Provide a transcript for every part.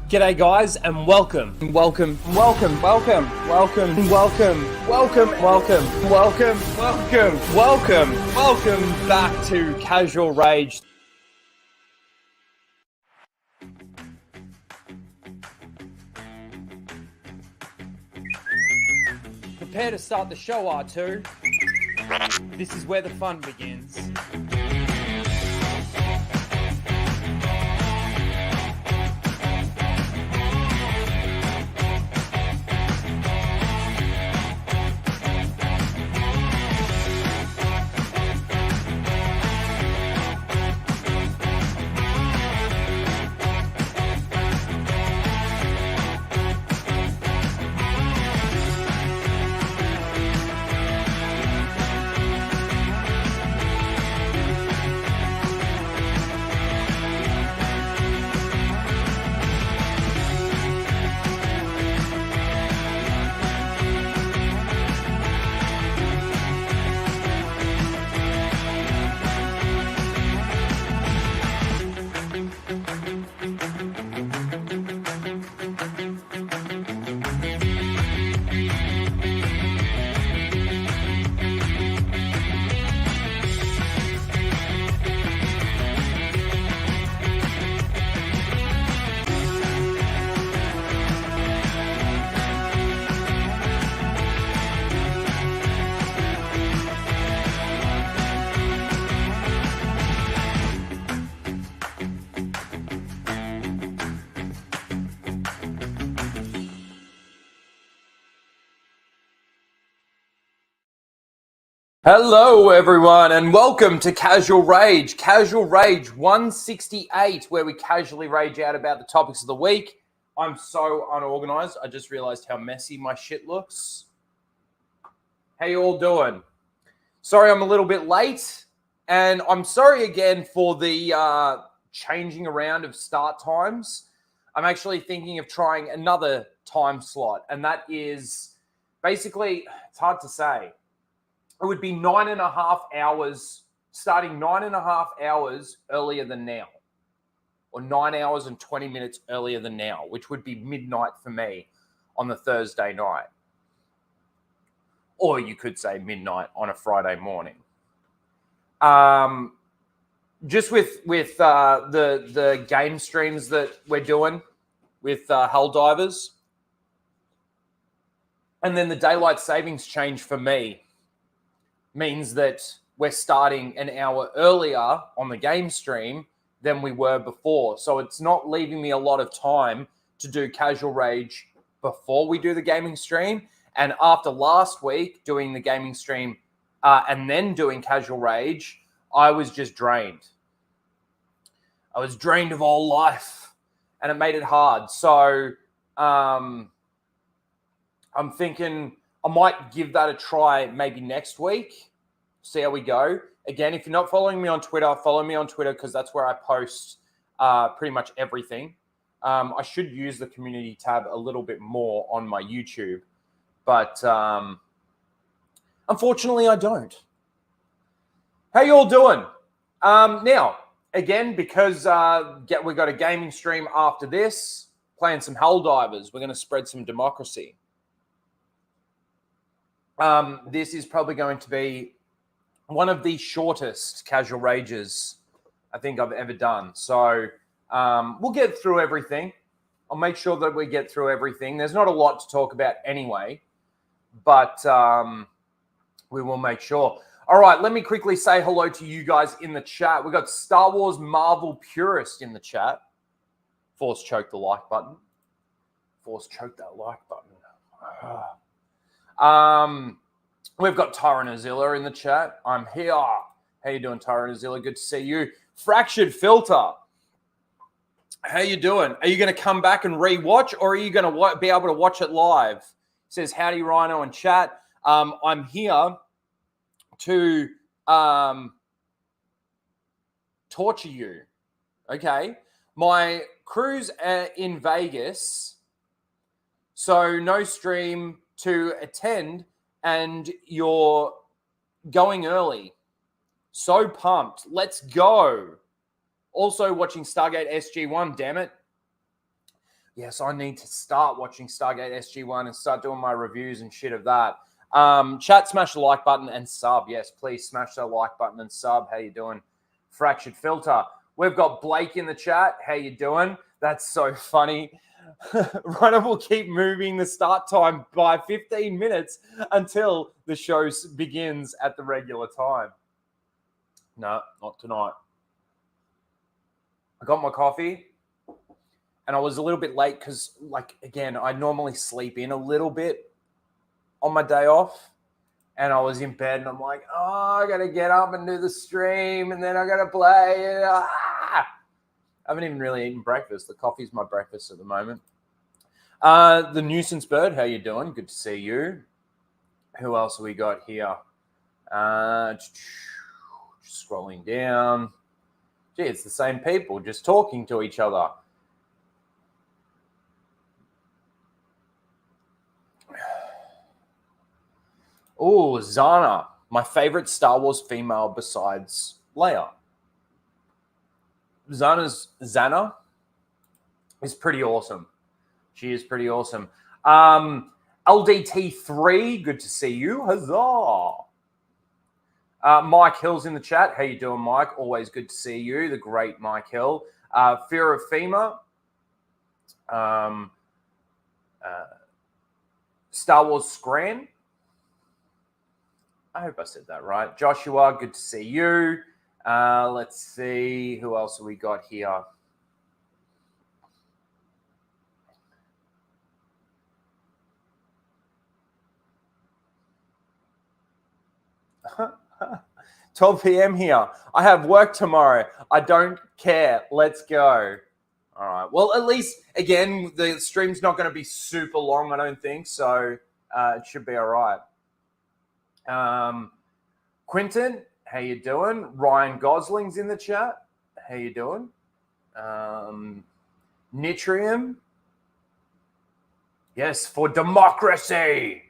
G'day guys and welcome back to Casual Rage. Prepare to start the show, R2. This is where the fun begins. Hello everyone and welcome to Casual Rage 168, where we casually rage out about the topics of the week. I'm so unorganized, I just realized how messy my shit looks. How you all doing? Sorry I'm a little bit late, and I'm sorry again for the changing around of start times. I'm actually thinking of trying another time slot, and that is basically, it's hard to say. It would be 9.5 hours, starting 9.5 hours earlier than now, or 9 hours and 20 minutes earlier than now, which would be midnight for me on the Thursday night. Or you could say midnight on a Friday morning. Just with the game streams that we're doing with Helldivers, and then the daylight savings change for me means that we're starting an hour earlier on the game stream than we were before. So it's not leaving me a lot of time to do Casual Rage before we do the gaming stream. And after last week doing the gaming stream and then doing Casual Rage, I was just drained. I was drained of all life, and it made it hard. So I'm thinking I might give that a try maybe next week. See how we go. Again, if you're not following me on Twitter, follow me on Twitter because that's where I post pretty much everything. I should use the community tab a little bit more on my YouTube, but unfortunately I don't. How you all doing? Now, again, because we got a gaming stream after this, playing some Helldivers, we're going to spread some democracy. This is probably going to be one of the shortest Casual Rages I think I've ever done. So we'll get through everything. I'll make sure that we get through everything. There's not a lot to talk about anyway, but we will make sure. All right, let me quickly say hello to you guys in the chat. We've got Star Wars Marvel Purist in the chat. Force choke the like button. Force choke that like button. We've got Tyranazilla in the chat. I'm here. How you doing, Tyranazilla? Good to see you. Fractured Filter. How you doing? Are you going to come back and rewatch, or are you going to be able to watch it live? Says howdy, Rhino in chat. I'm here to torture you. Okay. My crew's in Vegas, so no stream to attend, and you're going early. So pumped. Let's go. Also watching Stargate SG-1, damn it. Yes, I need to start watching Stargate SG-1 and start doing my reviews and shit of that. Chat, smash the like button and sub. Yes, please smash that like button and sub. How you doing? Fractured Filter. We've got Blake in the chat. How you doing? That's so funny. Runner will keep moving the start time by 15 minutes until the show begins at the regular time. No, not tonight. I got my coffee. And I was a little bit late because, like, again, I normally sleep in a little bit on my day off. And I was in bed and I'm like, oh, I got to get up and do the stream. And then I got to play. And, I haven't even really eaten breakfast. The coffee's my breakfast at the moment. The Nuisance Bird, how you doing? Good to see you. Who else have we got here? Just scrolling down. Gee, it's the same people just talking to each other. Oh, Zana, my favorite Star Wars female besides Leia. Zana is pretty awesome. She is pretty awesome. LDT3, good to see you. Huzzah. Mike Hill's in the chat. How you doing, Mike? Always good to see you. The great Mike Hill. Fear of FEMA. Star Wars Scran. I hope I said that right. Joshua, good to see you. Let's see. Who else have we got here? $12 p.m. here. I have work tomorrow. I don't care. Let's go. All right. Well, at least, again, the stream's not going to be super long, I don't think. So it should be all right. Quinton, how you doing? Ryan Gosling's in the chat. How you doing? Nitrium. Yes, for democracy.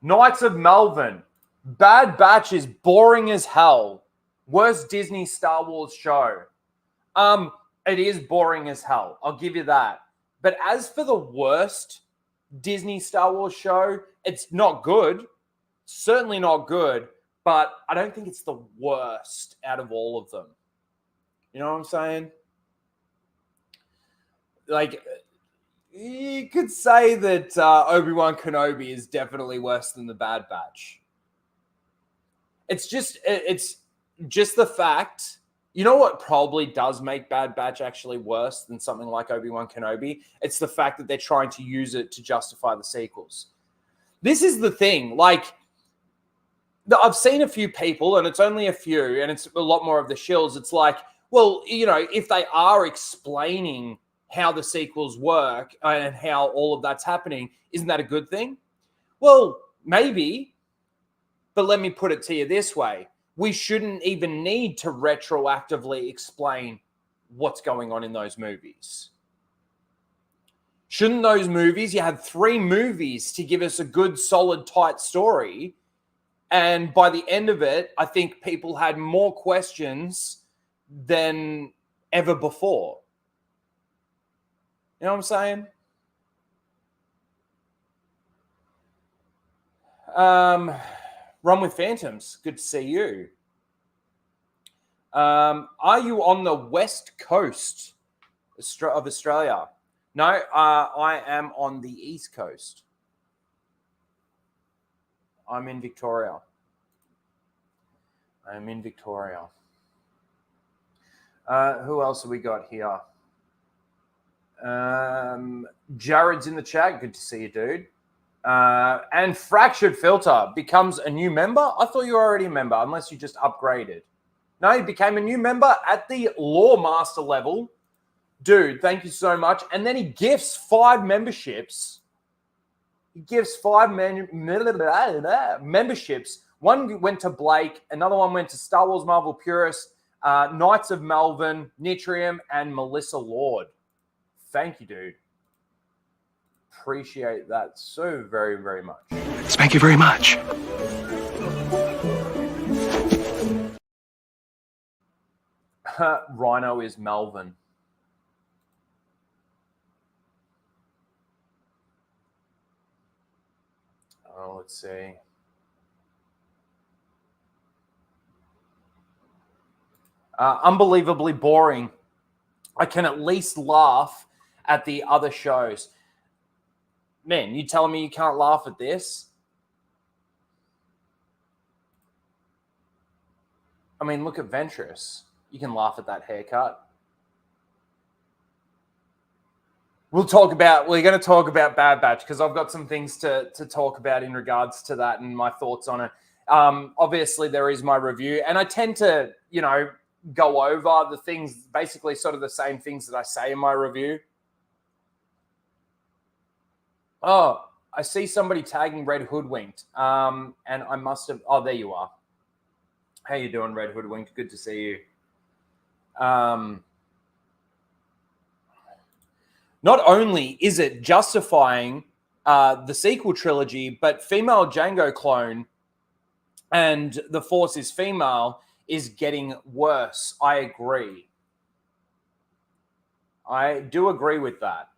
Knights of Melvin. Bad Batch is boring as hell. Worst Disney Star Wars show. It is boring as hell. I'll give you that. But as for the worst Disney Star Wars show, it's not good. Certainly not good. But I don't think it's the worst out of all of them. You know what I'm saying? Like, you could say that Obi-Wan Kenobi is definitely worse than the Bad Batch. It's just the fact. You know what probably does make Bad Batch actually worse than something like Obi-Wan Kenobi? It's the fact that they're trying to use it to justify the sequels. This is the thing. Like, I've seen a few people, and it's only a few, and it's a lot more of the shills. It's like, well, you know, if they are explaining how the sequels work and how all of that's happening, isn't that a good thing? Well, maybe, but let me put it to you this way. We shouldn't even need to retroactively explain what's going on in those movies. Shouldn't those movies, you had 3 movies to give us a good, solid, tight story, and by the end of it, I think people had more questions than ever before. You know what I'm saying? Run with Phantoms. Good to see you. Are you on the west coast of Australia? No, I am on the east coast. I'm in Victoria. I'm in Victoria. Who else have we got here? Jared's in the chat. Good to see you, dude. And Fractured Filter becomes a new member. I thought you were already a member, unless you just upgraded. No, he became a new member at the Law Master level. Dude, thank you so much. And then he gifts 5 memberships. He gives 5 memberships. One went to Blake. Another one went to Star Wars Marvel Purist, Knights of Melvin, Nitrium, and Melissa Lord. Thank you, dude. Appreciate that so very, very much. Thank you very much. Rhino is Melvin. Let's see. Unbelievably boring. I can at least laugh at the other shows. Man, you telling me you can't laugh at this? I mean, look at Ventress. You can laugh at that haircut. We're going to talk about Bad Batch because I've got some things to talk about in regards to that and my thoughts on it. Obviously, there is my review, and I tend to, go over the things, basically sort of the same things that I say in my review. Oh, I see somebody tagging Red Hoodwinked, and I must have. Oh, there you are. How you doing, Red Hoodwinked? Good to see you. Not only is it justifying the sequel trilogy, but female Django clone and the Force is female is getting worse. I agree. I do agree with that.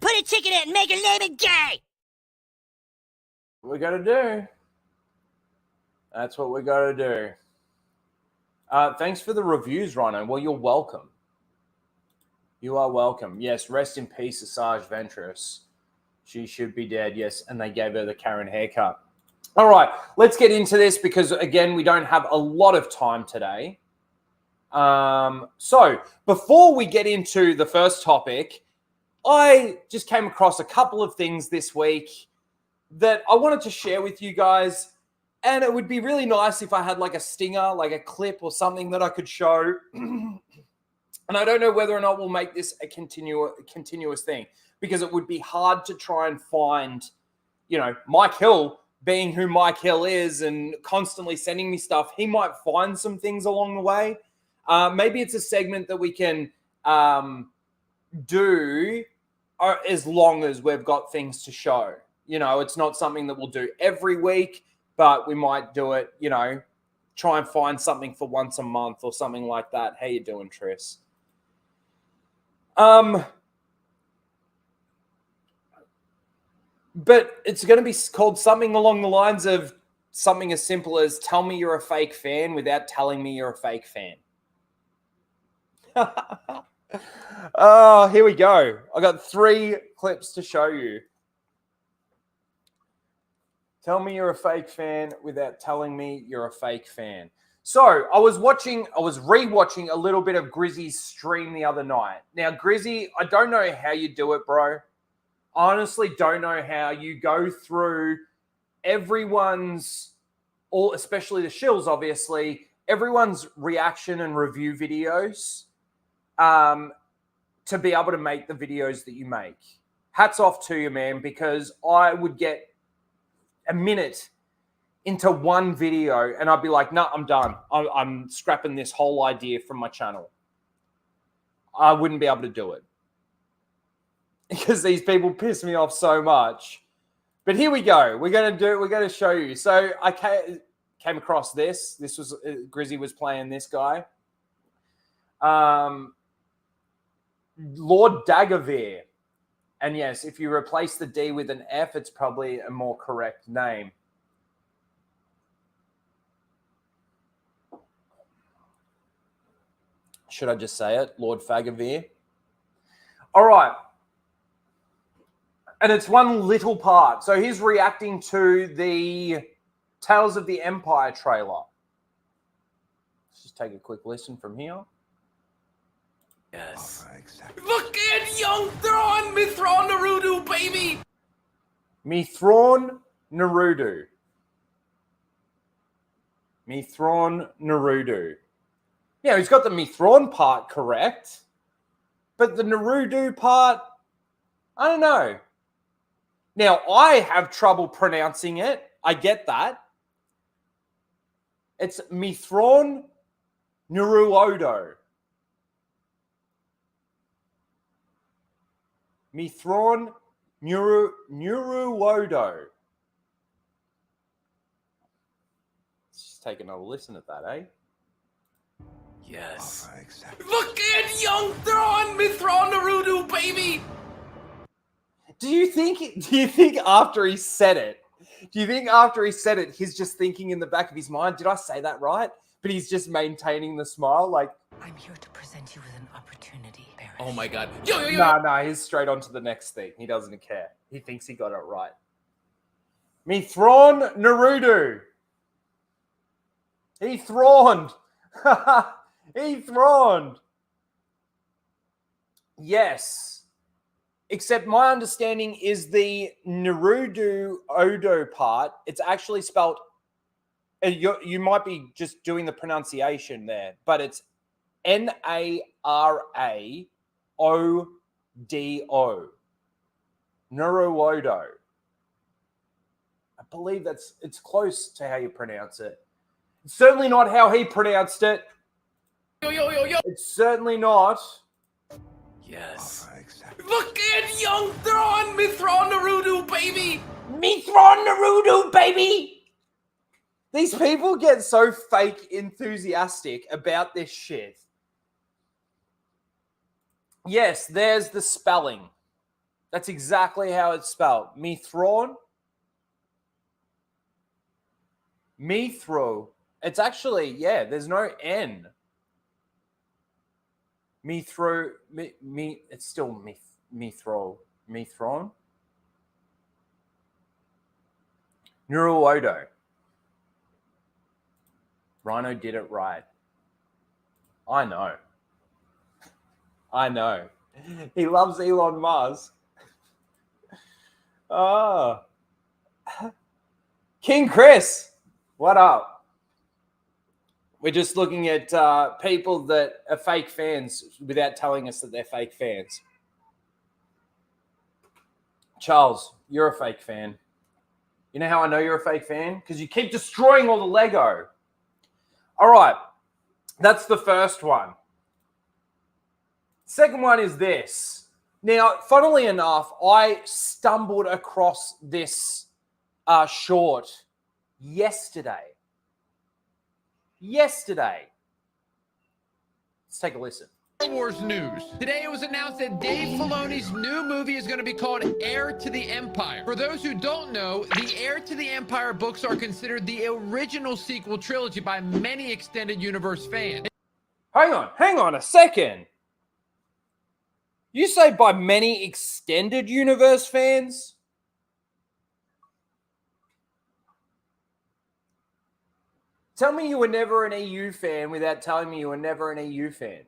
Put a chicken in it and make her name it gay! What we got to do. That's what we got to do. Thanks for the reviews, Rhino. Well, you're welcome. You are welcome. Yes, rest in peace, Asajj Ventress. She should be dead, yes, and they gave her the Karen haircut. All right, let's get into this because, again, we don't have a lot of time today. So before we get into the first topic, I just came across a couple of things this week that I wanted to share with you guys. And it would be really nice if I had like a stinger, like a clip or something that I could show. And I don't know whether or not we'll make this a continuous thing because it would be hard to try and find, Mike Hill being who Mike Hill is and constantly sending me stuff. He might find some things along the way. Maybe it's a segment that we can do as long as we've got things to show. It's not something that we'll do every week. But we might do it, try and find something for once a month or something like that. How you doing, Tris? But it's going to be called something along the lines of something as simple as tell me you're a fake fan without telling me you're a fake fan. Oh, here we go. I got 3 clips to show you. Tell me you're a fake fan without telling me you're a fake fan. So I was rewatching a little bit of Grizzy's stream the other night. Now, Grizzy, I don't know how you do it, bro. I honestly don't know how you go through everyone's, especially the shills, obviously, everyone's reaction and review videos to be able to make the videos that you make. Hats off to you, man, because I would get a minute into one video and I'd be like, no, I'm done. I'm scrapping this whole idea from my channel. I wouldn't be able to do it because these people piss me off so much. But here we go. We're going to show you. So I came across this. This was Grizzy was playing this guy. Lord Dagavir. And yes, if you replace the D with an F, it's probably a more correct name. Should I just say it? Lord Fagavir. All right. And it's one little part. So he's reacting to the Tales of the Empire trailer. Let's just take a quick listen from here. Yes. Look at young Thrawn, me Thrawn Naruto, baby! Me Thrawn Naruto. Me Thrawn Naruto. Yeah, he's got the Me Thrawn part correct. But the Naruto part, I don't know. Now, I have trouble pronouncing it. I get that. It's Me Thrawn Naruodo. Me Thrawn Naruodo. Let's just take another listen at that, eh? Yes. Look at young Thrawn, me Thrawn Naruto, baby! Do you think after he said it, he's just thinking in the back of his mind, did I say that right? But he's just maintaining the smile, like, I'm here to present you with an opportunity, Barris. Oh my god. Yo. nah, he's straight on to the next thing. He doesn't care. He thinks he got it right. Me thrawn Naruto. He thrawned. He thrawned. Yes. Except my understanding is the Naruto Odo part, it's actually spelled, you might be just doing the pronunciation there, but it's N-A-R-A-O-D-O. Naruto. I believe it's close to how you pronounce it. It's certainly not how he pronounced it. Yo. It's certainly not. Yes. Look at young Thrawn, Mithron Naruto, baby. Mithron Naruto, baby! These people get so fake enthusiastic about this shit. Yes, there's the spelling. That's exactly how it's spelled. Mithron. Mithro. It's actually, yeah, there's no N. Mithro. It's still Mithro. Mithron. Neurodo. Rhino did it right. I know. He loves Elon Musk. Oh. King Chris, what up? We're just looking at people that are fake fans without telling us that they're fake fans. Charles, you're a fake fan. You know how I know you're a fake fan? Because you keep destroying all the Lego. All right. That's the first one. Second one is this. Now, funnily enough, I stumbled across this short yesterday. Let's take a listen. Star Wars news. Today it was announced that Dave Filoni's new movie is going to be called Heir to the Empire. For those who don't know, the Heir to the Empire books are considered the original sequel trilogy by many extended universe fans. Hang on a second. You say by many extended universe fans? Tell me you were never an EU fan without telling me you were never an EU fan.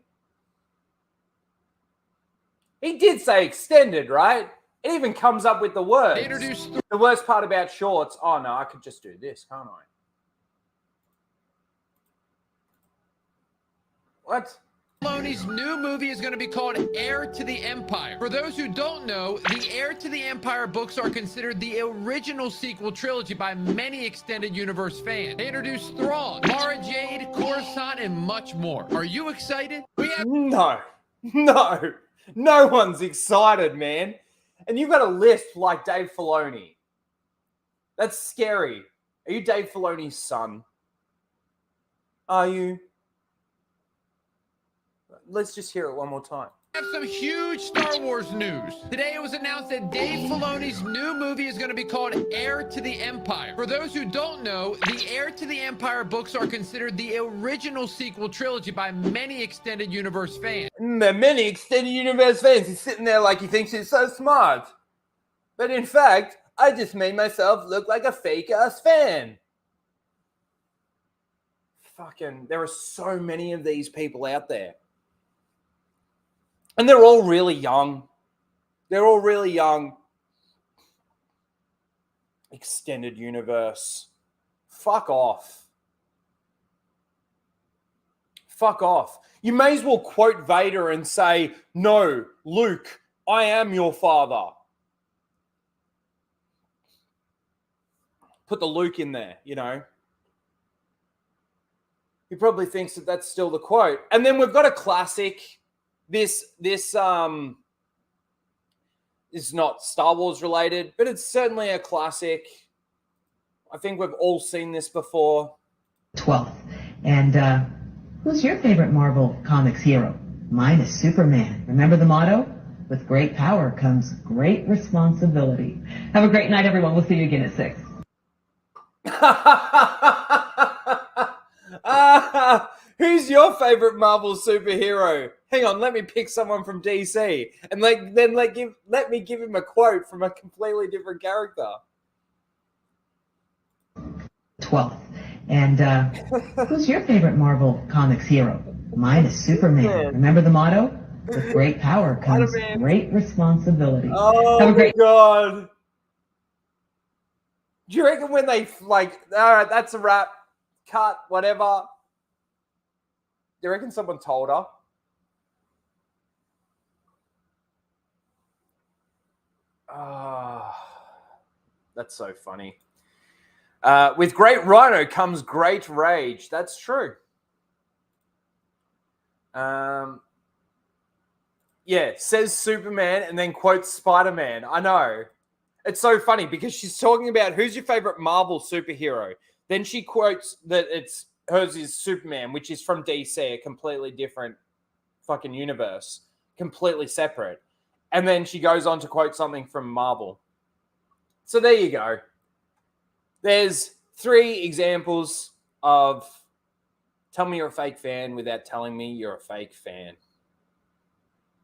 He did say extended, right? It even comes up with the words. They introduced The worst part about shorts, oh no, I could just do this, can't I? What? Filoni's new movie is going to be called Heir to the Empire. For those who don't know, the Heir to the Empire books are considered the original sequel trilogy by many extended universe fans. They introduced Thrawn, Mara Jade, Coruscant, and much more. Are you excited? We have No one's excited, man. And you've got a list like Dave Filoni. That's scary. Are you Dave Filoni's son? Are you? Let's just hear it one more time. We have some huge Star Wars news. Today it was announced that Dave Filoni's new movie is going to be called Heir to the Empire. For those who don't know, the Heir to the Empire books are considered the original sequel trilogy by many extended universe fans. The many extended universe fans. He's sitting there like he thinks he's so smart. But in fact, I just made myself look like a fake-ass fan. Fucking, there are so many of these people out there. And they're all really young. Extended universe. Fuck off. You may as well quote Vader and say, "No, Luke, I am your father." Put the Luke in there, you know. He probably thinks that that's still the quote. And then we've got a classic. This is not Star Wars related, but it's certainly a classic. I think we've all seen this before. 12th. And who's your favorite Marvel Comics hero? Mine is Superman. Remember the motto? with great power comes great responsibility. Have a great night, everyone. We'll see you again at 6. Who's your favorite Marvel superhero? Hang on, let me pick someone from DC, and let me give him a quote from a completely different character. 12th. And who's your favorite Marvel Comics hero? Mine is Superman. Remember the motto? With great power comes great responsibility. Oh Have a great God. Do you reckon when they like, all right, that's a wrap, cut, whatever? Do you reckon someone told her? That's so funny. With great rhino comes great rage. That's true. Yeah, says Superman and then quotes Spider-Man. I know. It's so funny because she's talking about who's your favorite Marvel superhero. Then she quotes that it's hers is Superman, which is from DC, a completely different fucking universe, completely separate. And then she goes on to quote something from Marvel. So there you go. There's 3 examples of tell me you're a fake fan without telling me you're a fake fan.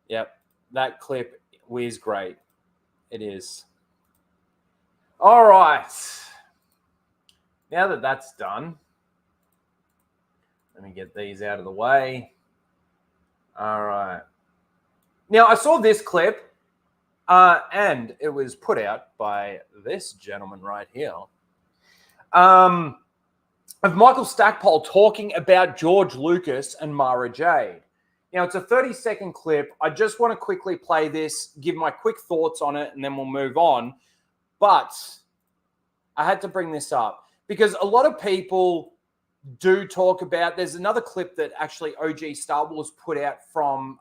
Yep, that clip was great. It is. All right. Now that that's done, let me get these out of the way. All right. Now, I saw this clip, and it was put out by this gentleman right here, of Michael Stackpole talking about George Lucas and Mara Jade. Now, it's a 30-second clip. I just want to quickly play this, give my quick thoughts on it, and then we'll move on. But I had to bring this up because a lot of people do talk about, there's another clip that actually OG Star Wars put out from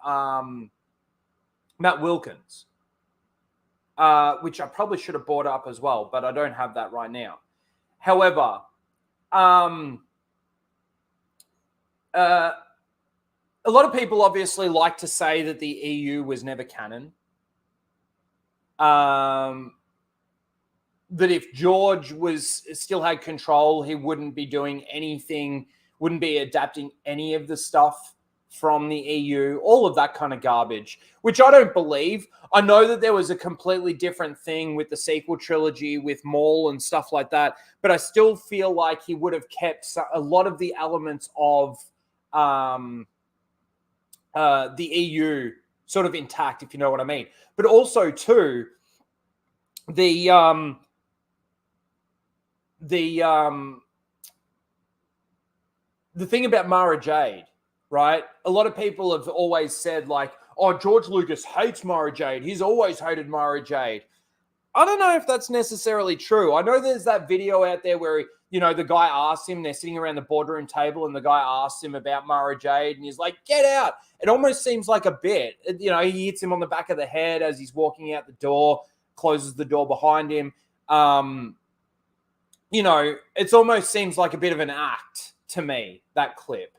Matt Wilkins, which I probably should have brought up as well, but I don't have that right now. However, a lot of people obviously like to say that the EU was never canon. That if George still had control, he wouldn't be doing anything, wouldn't be adapting any of the stuff from the EU, all of that kind of garbage, which I don't believe. I know that there was a completely different thing with the sequel trilogy with Maul and stuff like that, but I still feel like he would have kept a lot of the elements of the EU sort of intact, if you know what I mean. But also, too, the thing about Mara Jade, right? A lot of people have always said, like, oh, George Lucas hates Mara Jade. He's always hated Mara Jade. I don't know if that's necessarily true. I know there's that video out there where, the guy asks him, they're sitting around the boardroom table, and the guy asks him about Mara Jade, and he's like, get out. It almost seems like a bit. He hits him on the back of the head as he's walking out the door, closes the door behind him. It almost seems like a bit of an act to me, that clip.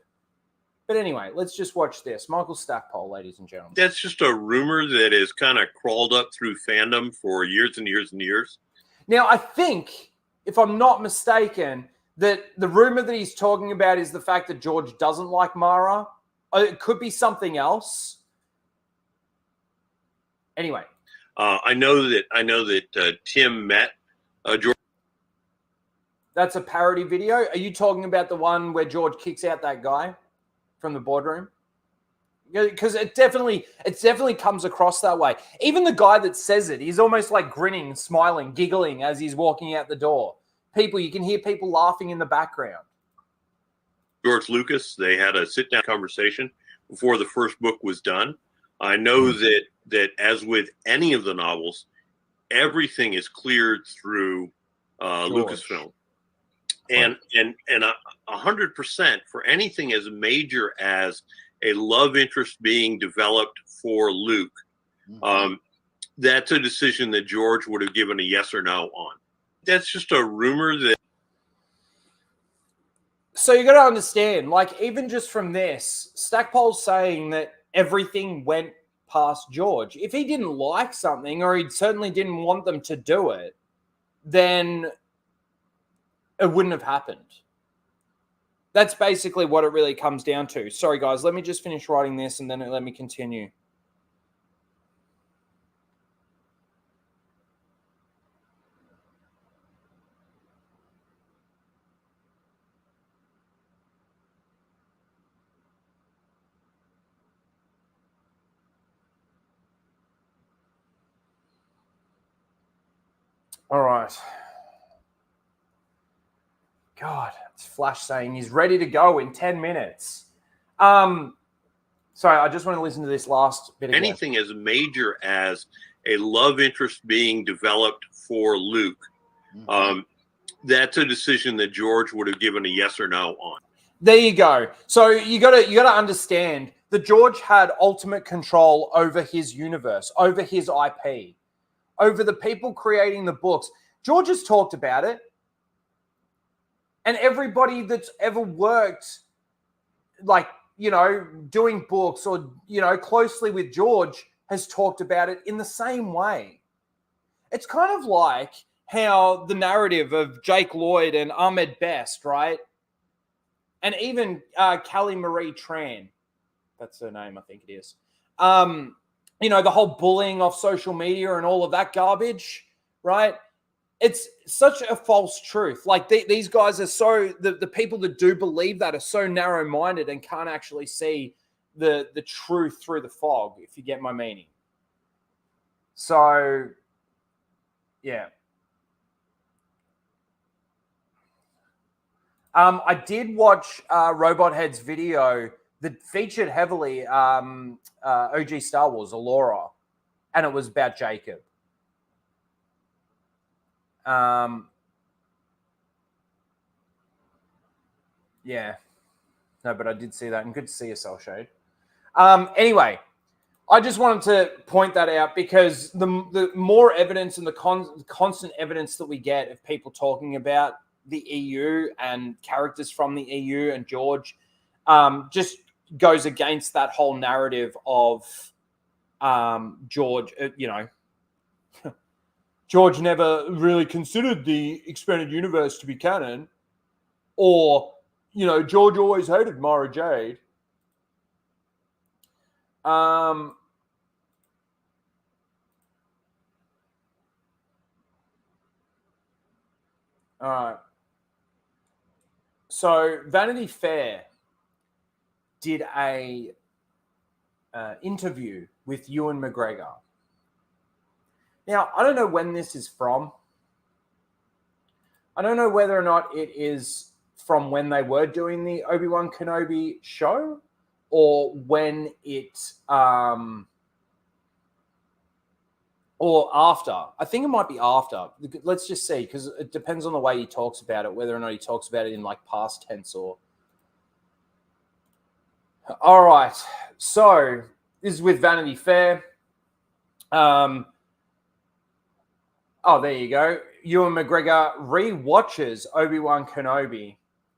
But anyway, let's just watch this. Michael Stackpole, ladies and gentlemen. That's just a rumor that has kind of crawled up through fandom for years and years and years. Now, I think, if I'm not mistaken, that the rumor that he's talking about is the fact that George doesn't like Mara. It could be something else. Anyway. I know that Tim met George. That's a parody video. Are you talking about the one where George kicks out that guy from the boardroom? Because it definitely comes across that way. Even the guy that says it, he's almost like grinning, smiling, giggling as he's walking out the door. You can hear people laughing in the background. George Lucas, they had a sit-down conversation before the first book was done. I know that as with any of the novels, everything is cleared through Lucasfilm. And 100% for anything as major as a love interest being developed for Luke, that's a decision that George would have given a yes or no on. That's just a rumor that. So you got to understand, like, even just from this, Stackpole's saying that everything went past George. If he didn't like something, or he certainly didn't want them to do it, then it wouldn't have happened. That's basically what it really comes down to. Sorry, guys. Let me just finish writing this and then let me continue. All right. God, it's Flash saying he's ready to go in 10 minutes. Sorry, I just want to listen to this last bit again. Anything as major as a love interest being developed for Luke, that's a decision that George would have given a yes or no on. There you go. So you gotta understand that George had ultimate control over his universe, over his IP, over the people creating the books. George has talked about it. And everybody that's ever worked, like, you know, doing books or, you know, closely with George has talked about it in the same way. It's kind of like how the narrative of Jake Lloyd and Ahmed Best, right? And even Callie Marie Tran, that's her name, I think it is. You know, the whole bullying off social media and all of that garbage, right? It's such a false truth. Like these guys are so, the people that do believe that are so narrow-minded and can't actually see the truth through the fog, if you get my meaning. So, yeah. I did watch Robot Head's video that featured heavily OG Star Wars, Allura, and it was about Jacob. Yeah. No, but I did see that, and good to see you, Cell Shade. Anyway, I just wanted to point that out because the more evidence and the constant evidence that we get of people talking about the EU and characters from the EU and George just goes against that whole narrative of George, you know, George never really considered the expanded universe to be canon, or, you know, George always hated Mara Jade. All right. So Vanity Fair did a interview with Ewan McGregor. Now, I don't know when this is from. I don't know whether or not it is from when they were doing the Obi-Wan Kenobi show or when it, or after. I think it might be after. Let's just see, because it depends on the way he talks about it, whether or not he talks about it in like past tense or... All right. So this is with Vanity Fair. Oh, there you go. Ewan McGregor re-watches Obi-Wan Kenobi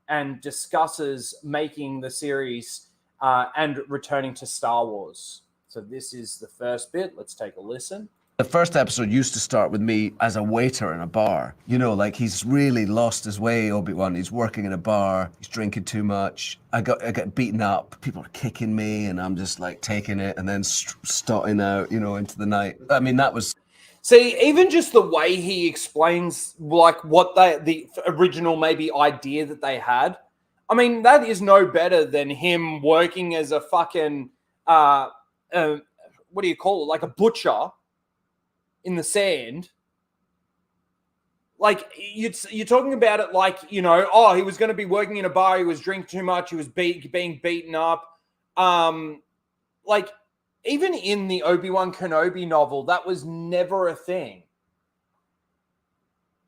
and discusses making the series and returning to Star Wars. So this is the first bit. Let's take a listen. The first episode used to start with me as a waiter in a bar. You know, like he's really lost his way, Obi-Wan. He's working in a bar. He's drinking too much. I get beaten up. People are kicking me, and I'm just like taking it and then stotting out, you know, into the night. I mean, that was... See, even just the way he explains, like, what the original maybe idea that they had, I mean, that is no better than him working as a fucking, what do you call it, like a butcher in the sand. Like, you're talking about it like, you know, oh, he was going to be working in a bar, he was drinking too much, he was being beaten up. Like, even in the Obi-Wan Kenobi novel, that was never a thing.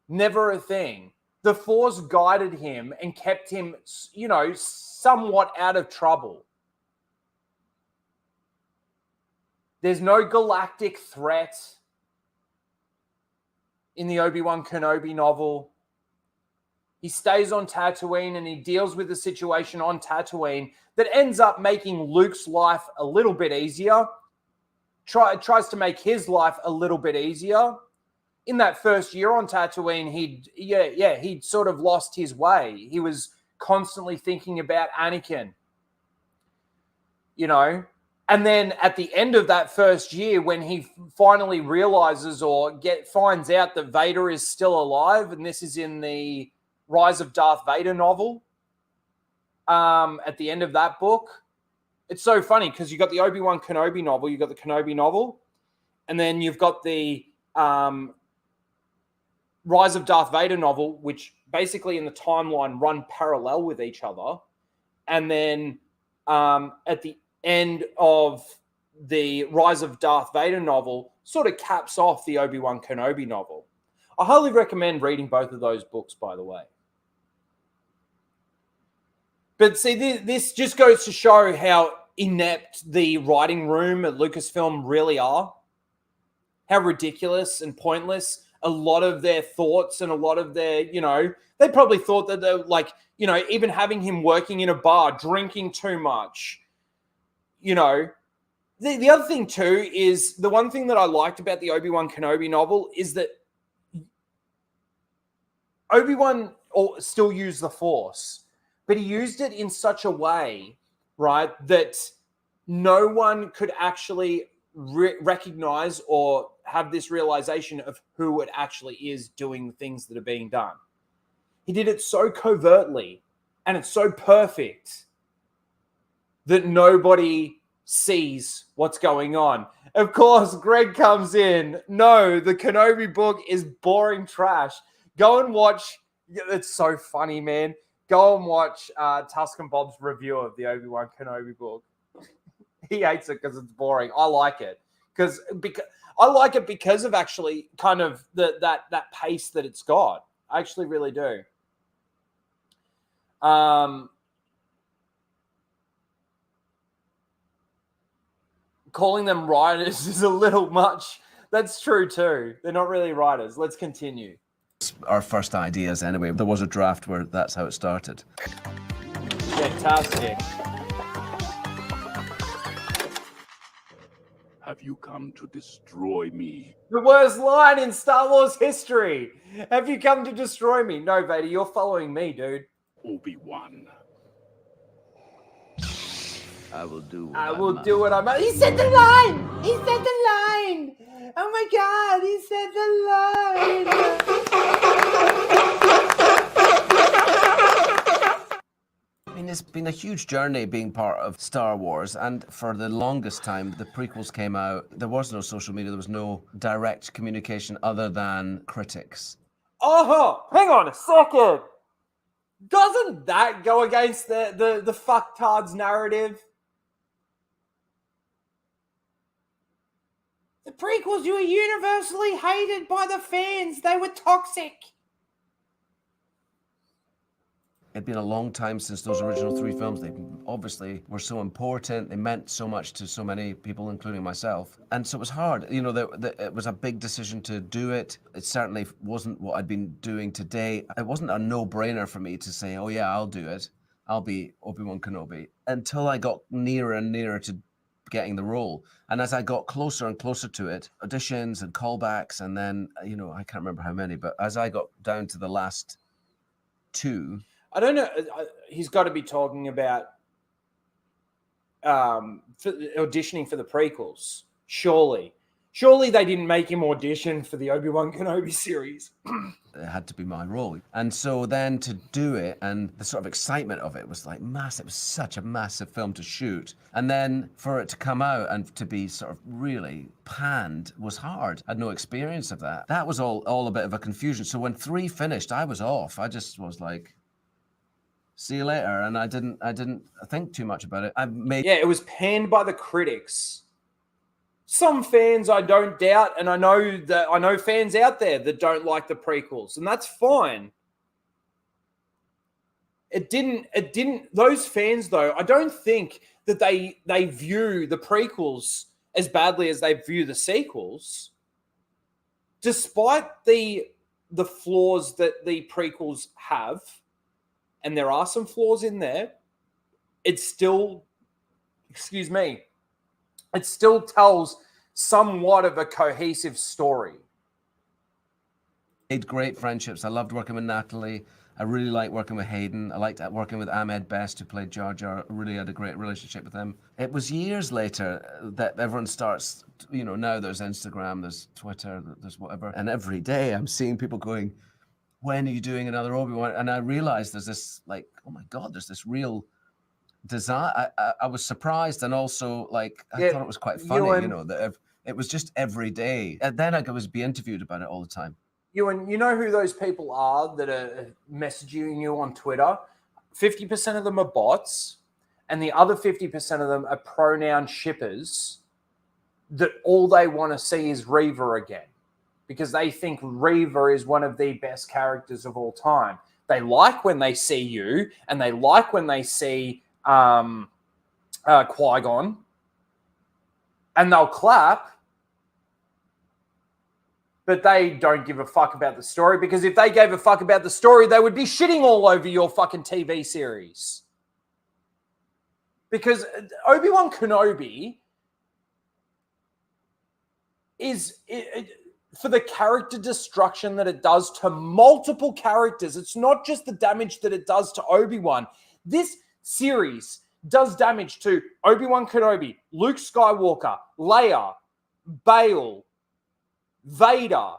Never a thing. The Force guided him and kept him, you know, somewhat out of trouble. There's no galactic threat in the Obi-Wan Kenobi novel. He stays on Tatooine and he deals with the situation on Tatooine that ends up making Luke's life a little bit easier. tries to make his life a little bit easier. In that first year on Tatooine, he'd sort of lost his way. He was constantly thinking about Anakin, And then at the end of that first year, when he finally realizes or finds out that Vader is still alive, and this is in the Rise of Darth Vader novel, at the end of that book, it's so funny because you've got the Obi-Wan Kenobi novel, you've got the Kenobi novel, and then you've got the Rise of Darth Vader novel, which basically in the timeline run parallel with each other. And then at the end of the Rise of Darth Vader novel, sort of caps off the Obi-Wan Kenobi novel. I highly recommend reading both of those books, by the way. But see, this just goes to show how inept the writing room at Lucasfilm really are. How ridiculous and pointless a lot of their thoughts and a lot of their, they probably thought that they're like, even having him working in a bar, drinking too much. The other thing too is the one thing that I liked about the Obi-Wan Kenobi novel is that Obi-Wan still used the Force, but he used it in such a way, right, that no one could actually recognize or have this realization of who it actually is doing the things that are being done. He did it so covertly and it's so perfect that nobody sees what's going on. Of course, Greg comes in. No, the Kenobi book is boring trash. Go and watch. It's so funny, man. Go and watch Tuscan Bob's review of the Obi-Wan Kenobi book. He hates it because it's boring. I like it because I like it because of actually kind of that pace that it's got. I actually really do. Calling them writers is a little much. That's true too. They're not really writers. Let's continue. Our first ideas anyway. There was a draft where that's how it started. Fantastic. Have you come to destroy me? The worst line in Star Wars history. Have you come to destroy me? No, Vader, you're following me, dude. Obi-Wan. I will do what I will do what I'm... He said the line! He said the line! Oh my God, he said the line! I mean, it's been a huge journey being part of Star Wars, and for the longest time, the prequels came out. There was no social media. There was no direct communication other than critics. Hang on a second. Doesn't that go against the fucktards narrative? The prequels, you were universally hated by the fans. They were toxic. It'd been a long time since those original three films. They obviously were so important. They meant so much to so many people, including myself. And so it was hard. It was a big decision to do it. It certainly wasn't what I'd been doing today. It wasn't a no-brainer for me to say, oh yeah, I'll do it. I'll be Obi-Wan Kenobi. Until I got nearer and nearer to getting the role. And as I got closer and closer to it, auditions and callbacks, and then, I can't remember how many, but as I got down to the last two... I don't know. He's got to be talking about auditioning for the prequels. Surely they didn't make him audition for the Obi-Wan Kenobi series. It had to be my role. And so then to do it and the sort of excitement of it was like massive. It was such a massive film to shoot. And then for it to come out and to be sort of really panned was hard. I had no experience of that. That was all a bit of a confusion. So when 3 finished, I was off. I just was like... see you later, and I didn't think too much about it. It was panned by the critics. Some fans I don't doubt, and I know fans out there that don't like the prequels, and that's fine. It didn't. Those fans though, I don't think that they view the prequels as badly as they view the sequels, despite the flaws that the prequels have. And there are some flaws in there, it still tells somewhat of a cohesive story. Made great friendships. I loved working with Natalie. I really liked working with Hayden. I liked working with Ahmed Best, who played Jar Jar. I really had a great relationship with him. It was years later that everyone starts, you know, now there's Instagram, there's Twitter, there's whatever. And every day I'm seeing people going, when are you doing another Obi-Wan? And I realized there's this, like, oh my God, there's this real desire. I was surprised, and also, like, I thought it was quite funny, you know, that it was just every day. And then I was be interviewed about it all the time. Ewan, you know who those people are that are messaging you on Twitter? 50% of them are bots, and the other 50% of them are pronoun shippers that all they want to see is Reva again, because they think Reva is one of the best characters of all time. They like when they see you, and they like when they see Qui-Gon, and they'll clap, but they don't give a fuck about the story, because if they gave a fuck about the story, they would be shitting all over your fucking TV series. Because Obi-Wan Kenobi is, for the character destruction that it does to multiple characters, it's not just the damage that it does to Obi-Wan. This series does damage to Obi-Wan Kenobi, Luke Skywalker, Leia, Bail, Vader.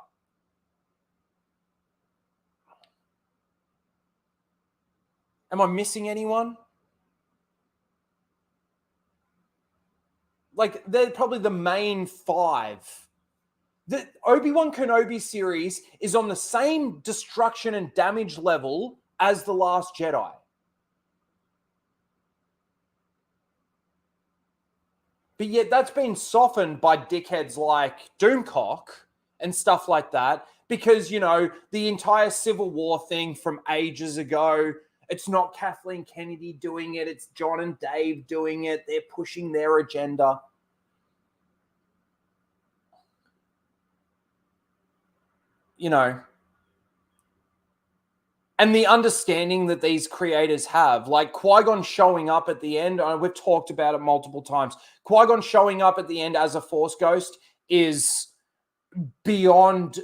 Am I missing anyone? Like, they're probably the main five. The Obi-Wan Kenobi series is on the same destruction and damage level as The Last Jedi. But yet that's been softened by dickheads like Doomcock and stuff like that, because, you know, the entire Civil War thing from ages ago, it's not Kathleen Kennedy doing it, it's John and Dave doing it. They're pushing their agenda. You know, and the understanding that these creators have, like Qui-Gon showing up at the end, we've talked about it multiple times. Qui-Gon showing up at the end as a Force ghost is beyond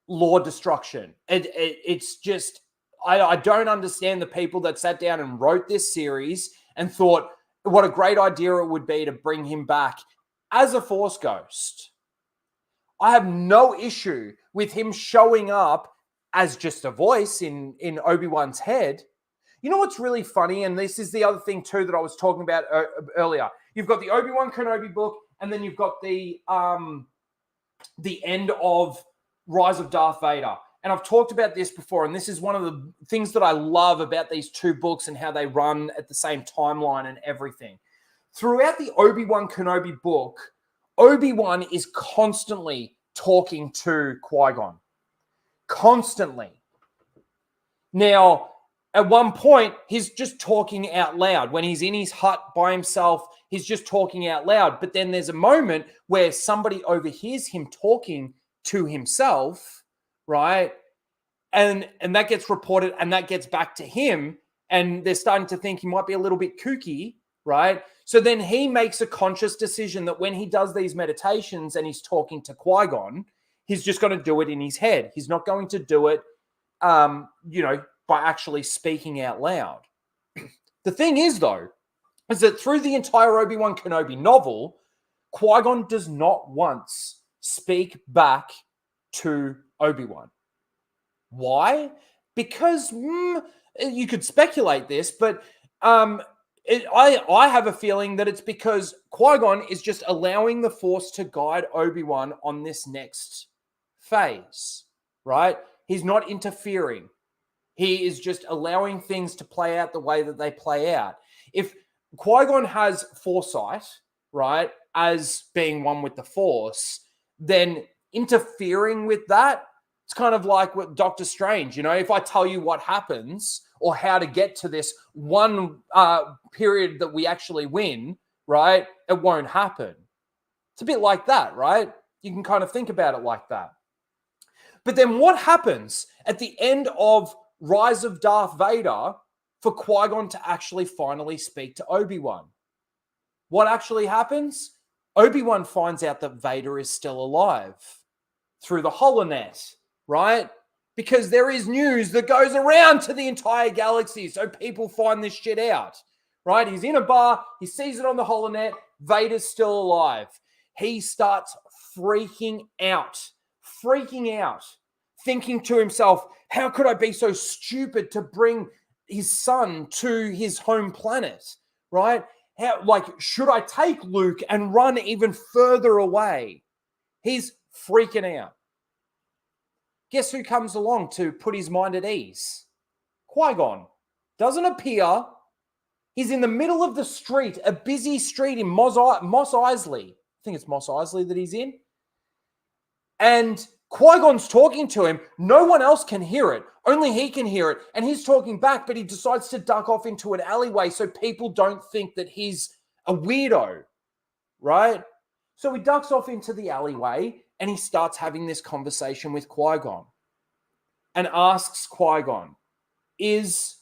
lore destruction. It's just, I don't understand the people that sat down and wrote this series and thought what a great idea it would be to bring him back as a Force ghost. I have no issue with him showing up as just a voice in Obi-Wan's head. You know what's really funny? And this is the other thing too that I was talking about earlier. You've got the Obi-Wan Kenobi book, and then you've got the end of Rise of Darth Vader. And I've talked about this before, and this is one of the things that I love about these two books and how they run at the same timeline and everything. Throughout the Obi-Wan Kenobi book, Obi-Wan is constantly talking to Qui-Gon. Constantly. Now, at one point, he's just talking out loud. When he's in his hut by himself, he's just talking out loud. But then there's a moment where somebody overhears him talking to himself, right? And that gets reported, and that gets back to him. And they're starting to think he might be a little bit kooky, right? So then he makes a conscious decision that when he does these meditations and he's talking to Qui-Gon, he's just going to do it in his head. He's not going to do it, you know, by actually speaking out loud. The thing is, though, is that through the entire Obi-Wan Kenobi novel, Qui-Gon does not once speak back to Obi-Wan. Why? Because you could speculate this, but I have a feeling that it's because Qui-Gon is just allowing the Force to guide Obi-Wan on this next phase, right? He's not interfering. He is just allowing things to play out the way that they play out. If Qui-Gon has foresight, right, as being one with the Force, then interfering with that, it's kind of like with Doctor Strange. You know, if I tell you what happens or how to get to this one period that we actually win, right, it won't happen. It's a bit like that, right? You can kind of think about it like that. But then what happens at the end of Rise of Darth Vader for Qui-Gon to actually finally speak to Obi-Wan? What actually happens? Obi-Wan finds out that Vader is still alive through the holonet, right? Because there is news that goes around to the entire galaxy, so people find this shit out, right? He's in a bar, he sees it on the holonet, Vader's still alive. He starts freaking out, thinking to himself, how could I be so stupid to bring his son to his home planet, right? Should I take Luke and run even further away? He's freaking out. Guess who comes along to put his mind at ease? Qui-Gon. Doesn't appear. He's in the middle of the street, a busy street in Mos Eisley. I think it's Mos Eisley that he's in. And Qui-Gon's talking to him. No one else can hear it. Only he can hear it. And he's talking back, but he decides to duck off into an alleyway so people don't think that he's a weirdo, right? So he ducks off into the alleyway and he starts having this conversation with Qui-Gon and asks Qui-Gon, is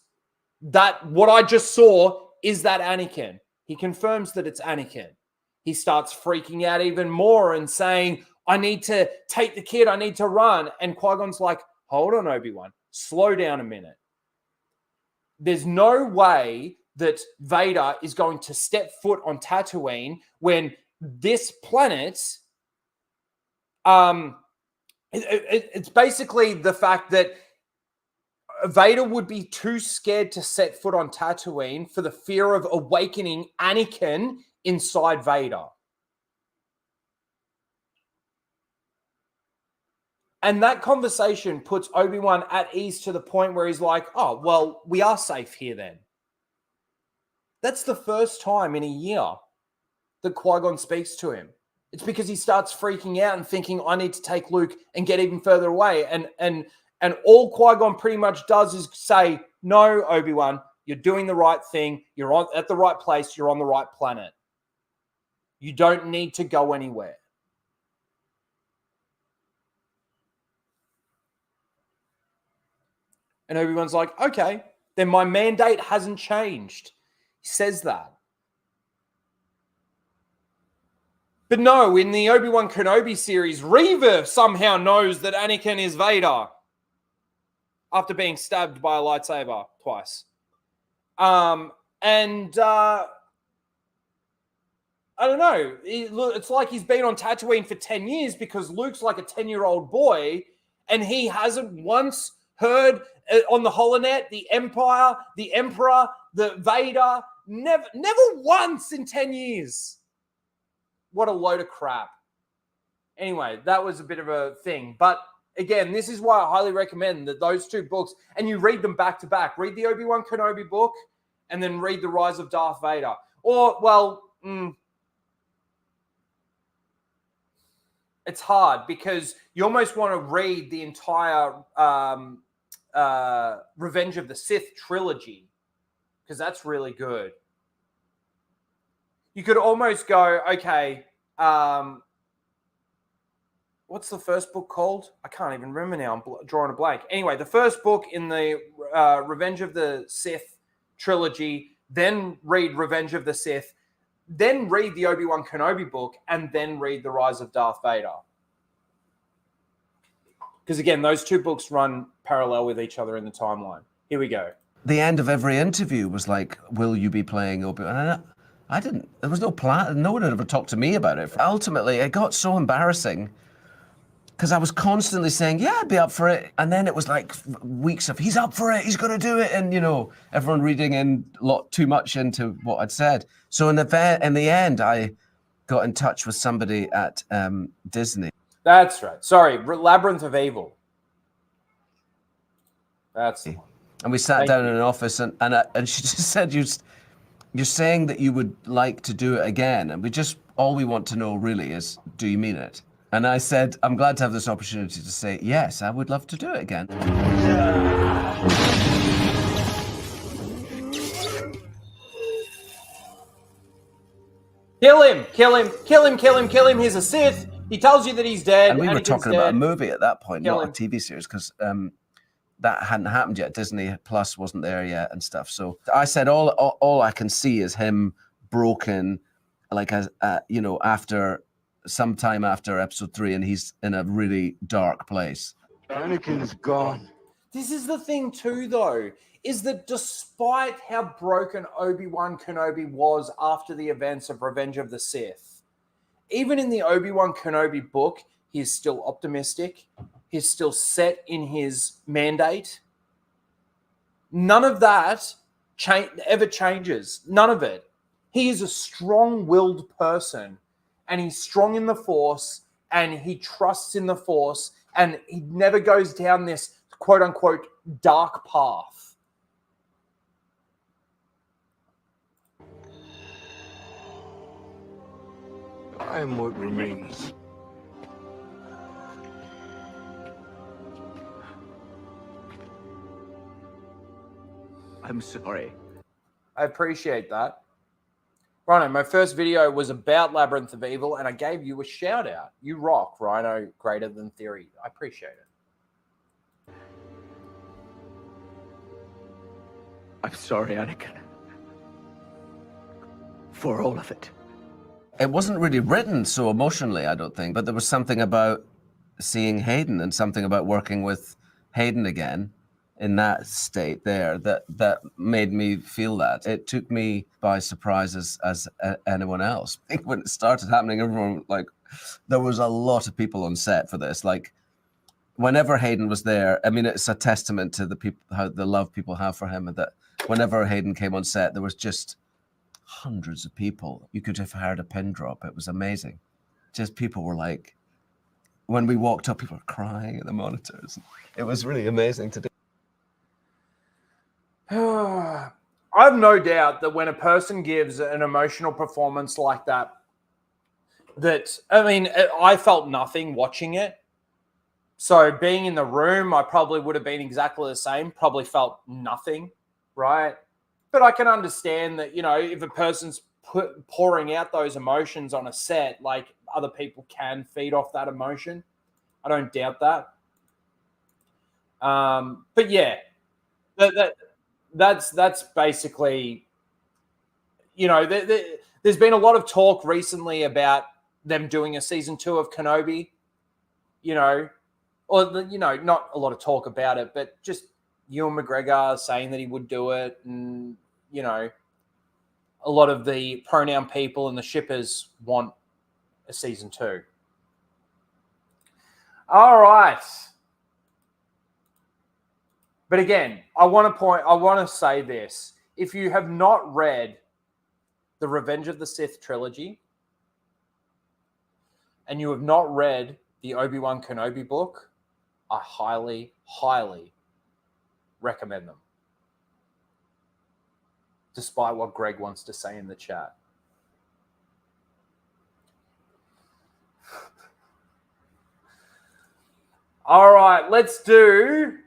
that what I just saw, is that Anakin? He confirms that it's Anakin. He starts freaking out even more and saying, I need to take the kid, I need to run. And Qui-Gon's like, hold on, Obi-Wan, slow down a minute. There's no way that Vader is going to step foot on Tatooine when this planet, it's basically the fact that Vader would be too scared to set foot on Tatooine for the fear of awakening Anakin inside Vader. And that conversation puts Obi-Wan at ease to the point where he's like, oh, well, we are safe here then. That's the first time in a year that Qui-Gon speaks to him. It's because he starts freaking out and thinking, I need to take Luke and get even further away. And all Qui-Gon pretty much does is say, no, Obi-Wan, you're doing the right thing. You're at the right place. You're on the right planet. You don't need to go anywhere. And Obi-Wan's like, okay, then my mandate hasn't changed. He says that. But no, in the Obi-Wan Kenobi series, Reva somehow knows that Anakin is Vader after being stabbed by a lightsaber twice. I don't know. It's like he's been on Tatooine for 10 years because Luke's like a 10-year-old boy and he hasn't once heard on the holonet, the Empire, the Emperor, the Vader, never once in 10 years. What a load of crap. Anyway, that was a bit of a thing. But again, this is why I highly recommend that those two books, and you read them back to back. Read the Obi-Wan Kenobi book and then read The Rise of Darth Vader. Or, well, it's hard because you almost want to read the entire Revenge of the Sith trilogy because that's really good. You could almost go, okay, what's the first book called? I can't even remember now. I'm drawing a blank. Anyway, the first book in the Revenge of the Sith trilogy, then read Revenge of the Sith, then read the Obi-Wan Kenobi book, and then read The Rise of Darth Vader. Because again, those two books run parallel with each other in the timeline. Here we go. The end of every interview was like, will you be playing Obi-Wan? I didn't, there was no plan. No one had ever talked to me about it. Ultimately, it got so embarrassing because I was constantly saying, yeah, I'd be up for it. And then it was like weeks of, he's up for it, he's going to do it. And, you know, everyone reading in a lot too much into what I'd said. So in the end, I got in touch with somebody at Disney. That's right. Sorry, Labyrinth of Evil. That's the one. And we sat down in an office and she just said, you're saying that you would like to do it again. And all we want to know really is, do you mean it? And I said, I'm glad to have this opportunity to say, yes, I would love to do it again. Kill him, kill him, kill him, kill him, kill him. He's a Sith. He tells you that he's dead. And we were Anakin's talking dead. about a movie at that point, Kill not him. a TV series, because that hadn't happened yet. Disney Plus wasn't there yet and stuff. So I said, all I can see is him broken, like you know, after sometime after episode 3, and he's in a really dark place. Anakin's gone. This is the thing too, though, is that despite how broken Obi-Wan Kenobi was after the events of Revenge of the Sith, even in the Obi-Wan Kenobi book, he is still optimistic. He's still set in his mandate. None of that ever changes. None of it. He is a strong-willed person, and he's strong in the Force, and he trusts in the Force, and he never goes down this quote-unquote dark path. I am what remains. I'm sorry. I appreciate that. Rhino, my first video was about Labyrinth of Evil, and I gave you a shout out. You rock, Rhino, greater than theory. I appreciate it. I'm sorry, Anakin. For all of it. It wasn't really written so emotionally, I don't think, but there was something about seeing Hayden and something about working with Hayden again in that state there that made me feel that. It took me by surprise as anyone else. I think when it started happening, everyone, like, there was a lot of people on set for this. Like, whenever Hayden was there, I mean, it's a testament to the people, how the love people have for him, and that whenever Hayden came on set, there was just hundreds of people. You could have heard a pin drop. It was amazing. Just people were like, when we walked up, people were crying at the monitors. It was really amazing to do. I have no doubt that when a person gives an emotional performance like that, I mean, I felt nothing watching it. So being in the room, I probably would have been exactly the same, probably felt nothing, right? But I can understand that, you know, if a person's pouring out those emotions on a set, like, other people can feed off that emotion. I don't doubt that. But yeah, that's basically, you know, there's been a lot of talk recently about them doing a season 2 of Kenobi, you know, or, you know, not a lot of talk about it, but just Ewan McGregor saying that he would do it. And, you know, a lot of the pronoun people and the shippers want a season 2. All right. But again, I want to say this. If you have not read the Revenge of the Sith trilogy, and you have not read the Obi-Wan Kenobi book, I highly, highly recommend them. Despite what Greg wants to say in the chat. All right, let's do...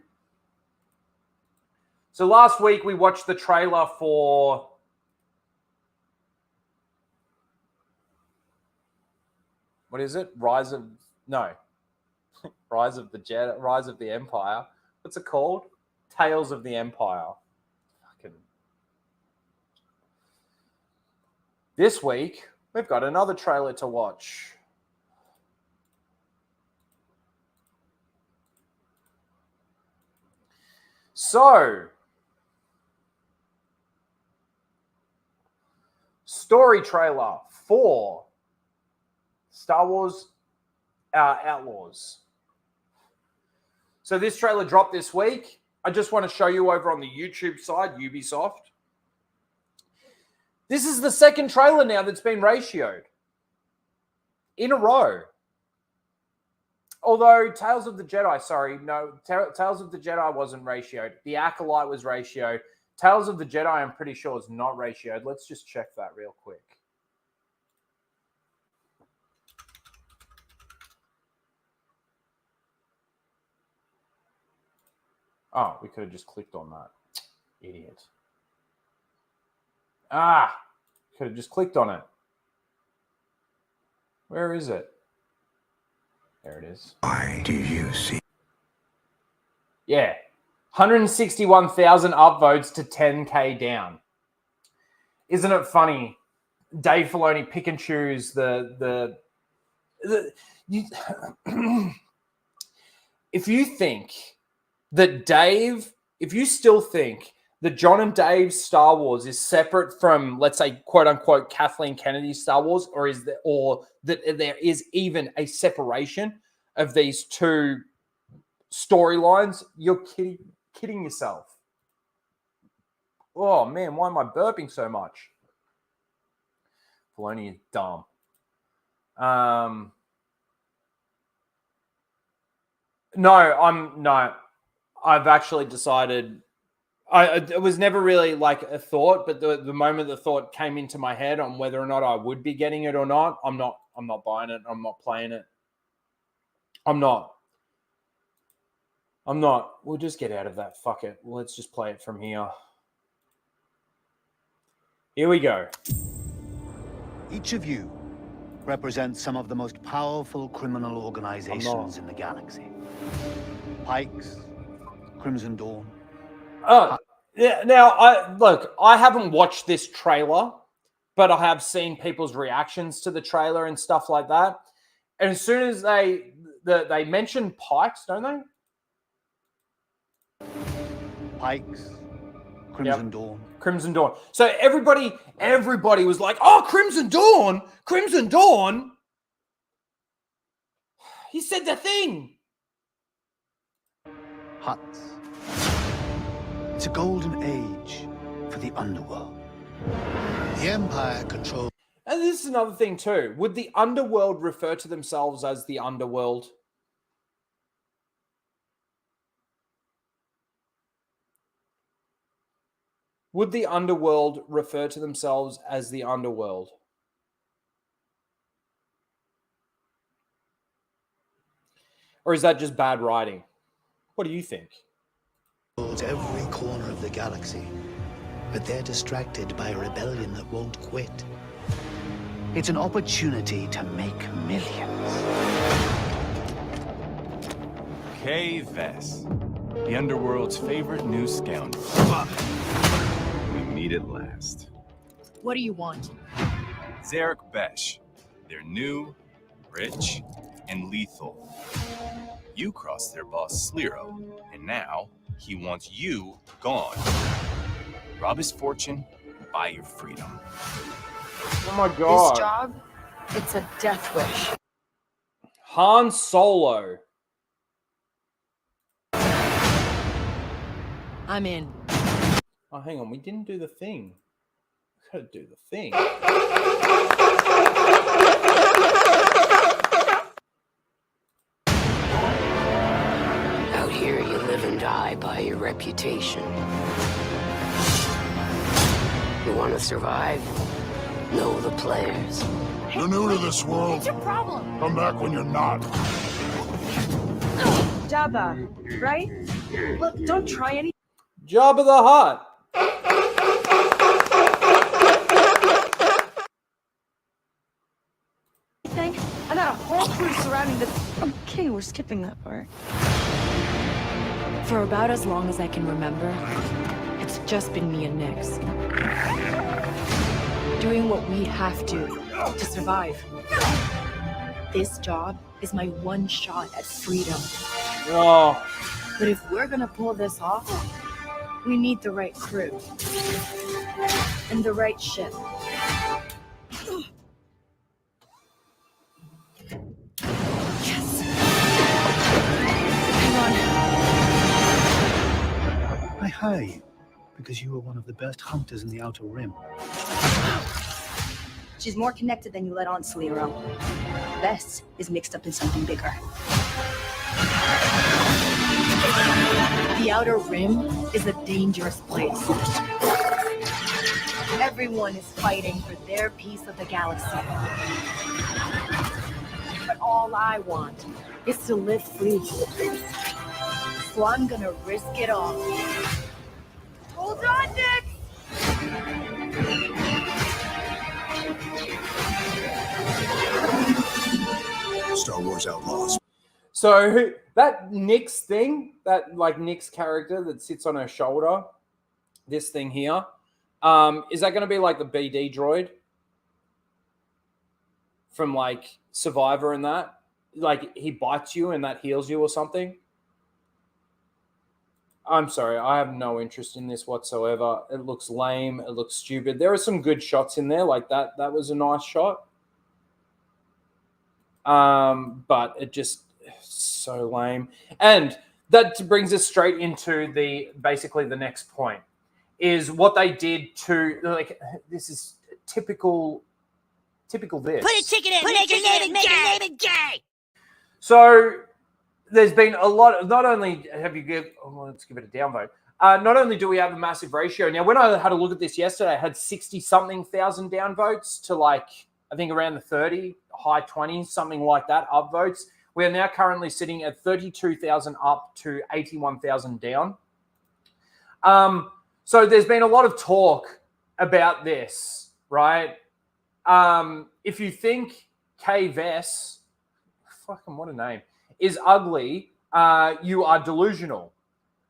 So last week we watched the trailer for... What is it? Rise of the Jedi, Rise of the Empire. What's it called? Tales of the Empire. Fucking. This week, we've got another trailer to watch. So, story trailer for Star Wars Outlaws. So this trailer dropped this week. I just want to show you over on the YouTube side, Ubisoft. This is the second trailer now that's been ratioed in a row. Although Tales of the Jedi, Tales of the Jedi wasn't ratioed. The Acolyte was ratioed. Tales of the Jedi, I'm pretty sure, is not ratioed. Let's just check that real quick. Oh, we could have just clicked on that. Idiot. Could have just clicked on it. Where is it? There it is. Why do you see? Yeah. 161,000 upvotes to 10K down. Isn't it funny Dave Filoni pick and choose the you, if you think that Dave, if you still think that John and Dave's Star Wars is separate from, let's say, quote unquote, Kathleen Kennedy's Star Wars, or that there is even a separation of these two storylines, you're kidding yourself. Oh man, why am I burping so much? Filoni is dumb. No. I've actually decided. It was never really like a thought, but the moment the thought came into my head on whether or not I would be getting it or not, I'm not buying it. I'm not playing it. I'm not. We'll just get out of that. Fuck it. Let's just play it from here. Here we go. Each of you represents some of the most powerful criminal organizations in the galaxy. Pikes, Crimson Dawn. Oh, yeah. Now, I haven't watched this trailer, but I have seen people's reactions to the trailer and stuff like that. And as soon as they mention Pikes, don't they? Pikes, Crimson Dawn. Crimson Dawn. So everybody was like, "Oh, Crimson Dawn! Crimson Dawn!" He said the thing. Huts. It's a golden age for the underworld. The Empire controls. And this is another thing too. Would the underworld refer to themselves as the underworld? Would the underworld refer to themselves as the underworld? Or is that just bad writing? What do you think? Every corner of the galaxy, but they're distracted by a rebellion that won't quit. It's an opportunity to make millions. Kay Vess, the underworld's favorite new scoundrel. We meet at last. What do you want? Zarek Besh. They're new, rich, and lethal. You crossed their boss Sliro, and now he wants you gone. Rob his fortune and buy your freedom. Oh my god. This job, it's a death wish. Han Solo. I'm in. Oh, hang on. We didn't do the thing. We gotta do the thing. Out here, you live and die by your reputation. You want to survive? Know the players. You're new to this world. What's your problem? Come back when you're not. Jabba, right? Look, don't try any. Jabba the Hutt. I got a whole crew surrounding the. Okay, we're skipping that part. For about as long as I can remember, it's just been me and Nix. Doing what we have to survive. This job is my one shot at freedom. Oh. But if we're gonna pull this off, we need the right crew. And the right ship. Yes! Hang on. I hire you because you were one of the best hunters in the Outer Rim. She's more connected than you let on, Sliro. Bess is mixed up in something bigger. The Outer Rim is a dangerous place. Everyone is fighting for their piece of the galaxy. But all I want is to live free. So I'm gonna risk it all. Hold on, Nick! Star Wars Outlaws. So that Nyx thing, that like Nyx character that sits on her shoulder, this thing here, is that going to be like the BD droid? from like Survivor and that. Like he bites you and that heals you or something. I'm sorry, I have no interest in this whatsoever. It looks lame. It looks stupid. There are some good shots in there, like that. That was a nice shot. But it just so lame. And that brings us straight into basically the next point is what they did to like. This is typical this. Put a ticket in, make it gay. So there's been a lot of, not only have you give, let's give it a downvote. Not only do we have a massive ratio. Now, when I had a look at this yesterday, I had 60-something thousand downvotes to like, I think around the 30, high 20s, something like that, upvotes. We are now currently sitting at 32,000 up to 81,000 down. So there's been a lot of talk about this, right? If you think Kay Vess, fucking what a name, is ugly, you are delusional.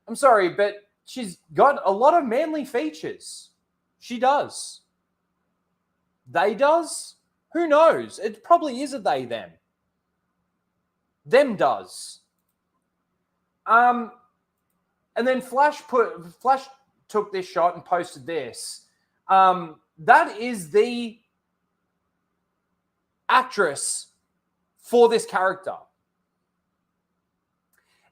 I'm sorry, but she's got a lot of manly features. She does. They does? Who knows? It probably is a they, them. Them does. And then Flash took this shot and posted this. That is the actress for this character.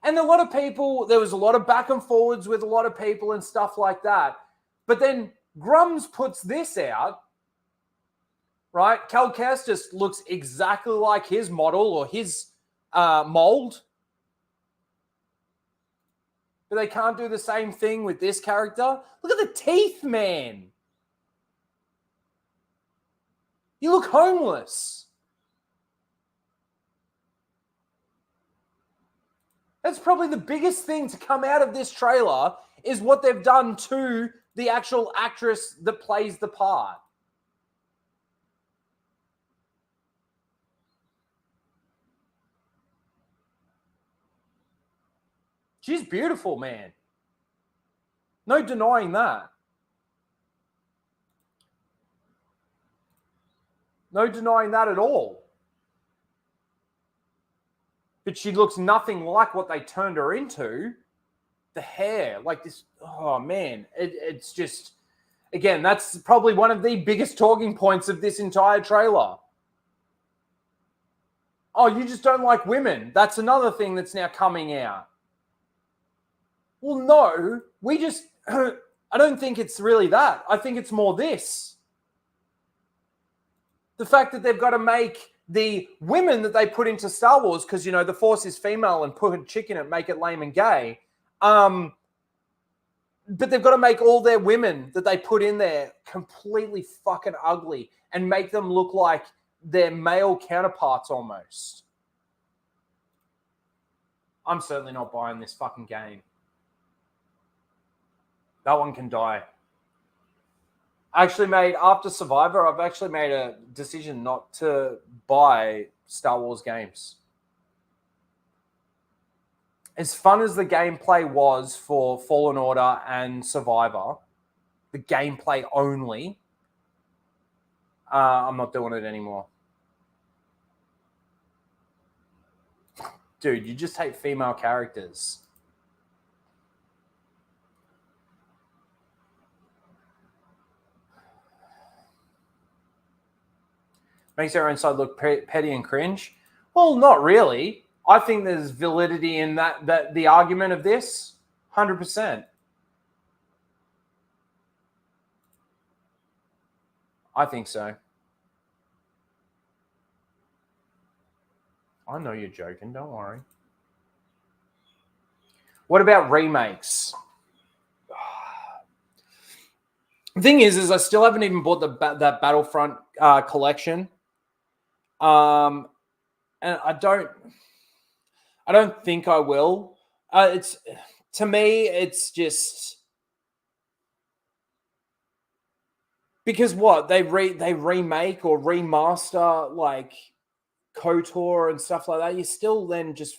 And a lot of people, there was a lot of back and forwards with a lot of people and stuff like that. But then Grums puts this out, right? Cal Kestis looks exactly like his model or his mold. But they can't do the same thing with this character. Look at the teeth, man. You look homeless. That's probably the biggest thing to come out of this trailer is what they've done to the actual actress that plays the part. She's beautiful, man. No denying that. No denying that at all. But she looks nothing like what they turned her into. The hair, like this, oh man. It's just, again, that's probably one of the biggest talking points of this entire trailer. Oh, you just don't like women. That's another thing that's now coming out. Well, no, we just, I don't think it's really that. I think it's more this. The fact that they've got to make the women that they put into Star Wars, because, you know, the Force is female and put a chick in it, make it lame and gay. But they've got to make all their women that they put in there completely fucking ugly and make them look like their male counterparts almost. I'm certainly not buying this fucking game. That one can die. After Survivor, I've actually made a decision not to buy Star Wars games. As fun as the gameplay was for Fallen Order and Survivor, the gameplay only, I'm not doing it anymore. Dude, you just hate female characters. Makes our own side look petty and cringe. Well, not really. I think there's validity in that the argument of this, 100%. I think so. I know you're joking. Don't worry. What about remakes? The thing is I still haven't even bought that Battlefront collection. And I don't think I will. To me, it's just because what they remake or remaster like KOTOR and stuff like that. You still then just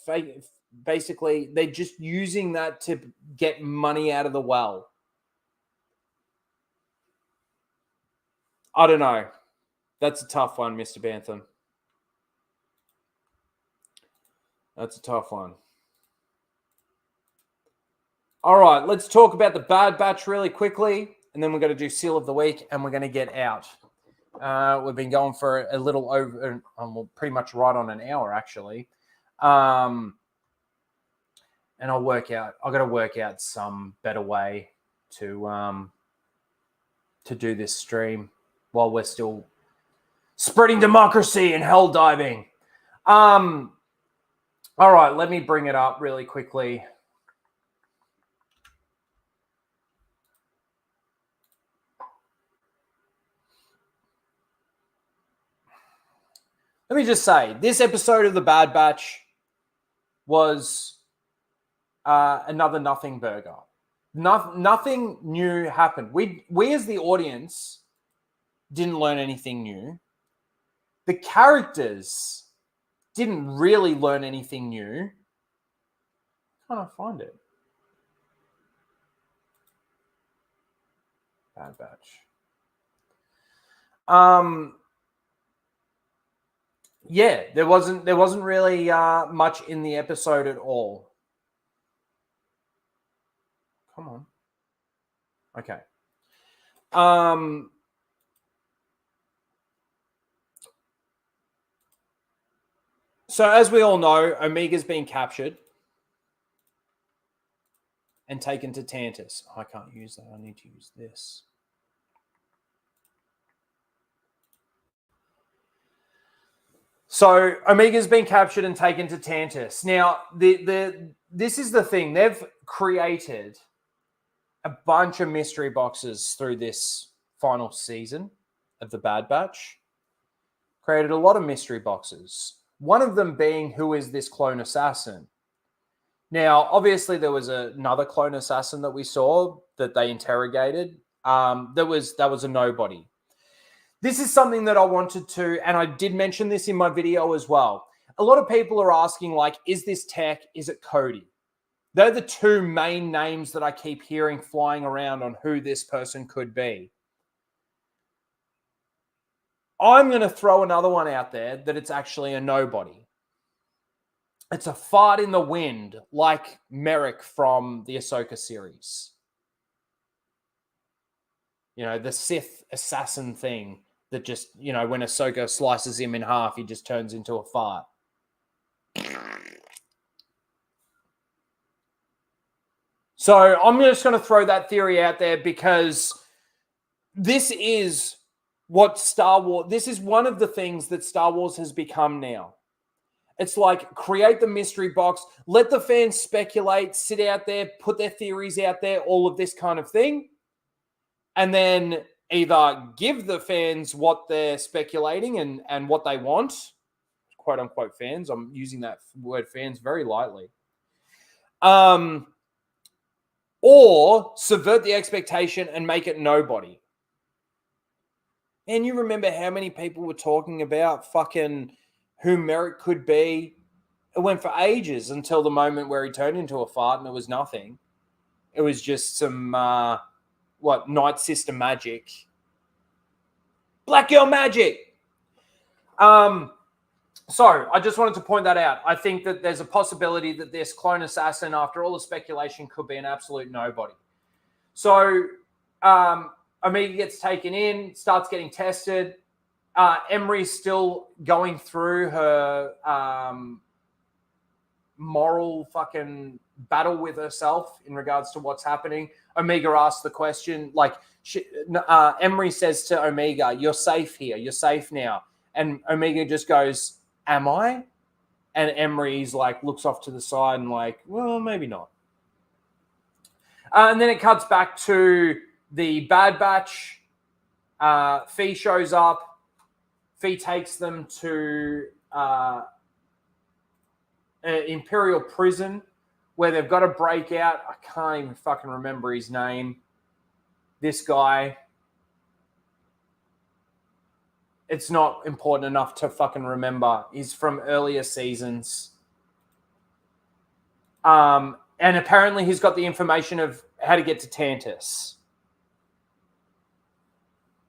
basically they're just using that to get money out of the well. I don't know. That's a tough one, Mr. Bantham. That's a tough one. All right, let's talk about the Bad Batch really quickly, and then we're going to do Seal of the Week, and we're going to get out. We've been going for a little over, well, pretty much right on an hour, actually. And I've got to work out some better way to do this stream while we're still spreading democracy and hell diving. All right, let me bring it up really quickly. Let me just say, this episode of The Bad Batch was another nothing burger. Nothing new happened. We as the audience didn't learn anything new. The characters didn't really learn anything new. Can't I find it? Bad Batch. Yeah, there wasn't really much in the episode at all. Come on. Okay. So as we all know, Omega's been captured and taken to Tantus. I can't use that. I need to use this. So Omega's been captured and taken to Tantus. Now, this is the thing. They've created a bunch of mystery boxes through this final season of The Bad Batch. Created a lot of mystery boxes. One of them being, who is this clone assassin? Now, obviously, there was another clone assassin that we saw that they interrogated. That was a nobody. This is something that I wanted to, and I did mention this in my video as well. A lot of people are asking, like, is this Tech? Is it Cody? They're the two main names that I keep hearing flying around on who this person could be. I'm going to throw another one out there that it's actually a nobody. It's a fart in the wind, like Merrick from the Ahsoka series. You know, the Sith assassin thing that just, you know, when Ahsoka slices him in half, he just turns into a fart. So I'm just going to throw that theory out there because this is what Star Wars, this is one of the things that Star Wars has become now. It's like, create the mystery box, let the fans speculate, sit out there, put their theories out there, all of this kind of thing. And then either give the fans what they're speculating and what they want, quote unquote fans. I'm using that word fans very lightly. Or subvert the expectation and make it nobody. And you remember how many people were talking about fucking who Merrick could be? It went for ages until the moment where he turned into a fart and it was nothing. It was just some, Night Sister magic. Black Girl magic! So, I just wanted to point that out. I think that there's a possibility that this clone assassin, after all the speculation, could be an absolute nobody. So, Omega gets taken in, starts getting tested. Emery's still going through her moral fucking battle with herself in regards to what's happening. Omega asks the question, like, Emery says to Omega, "You're safe here. You're safe now." And Omega just goes, "Am I?" And Emery's like, looks off to the side and like, well, maybe not. And then it cuts back to the Bad Batch. Fee shows up. Fee takes them to Imperial prison where they've got to break out. I can't even fucking remember his name. This guy. It's not important enough to fucking remember. He's from earlier seasons. And apparently he's got the information of how to get to Tantus.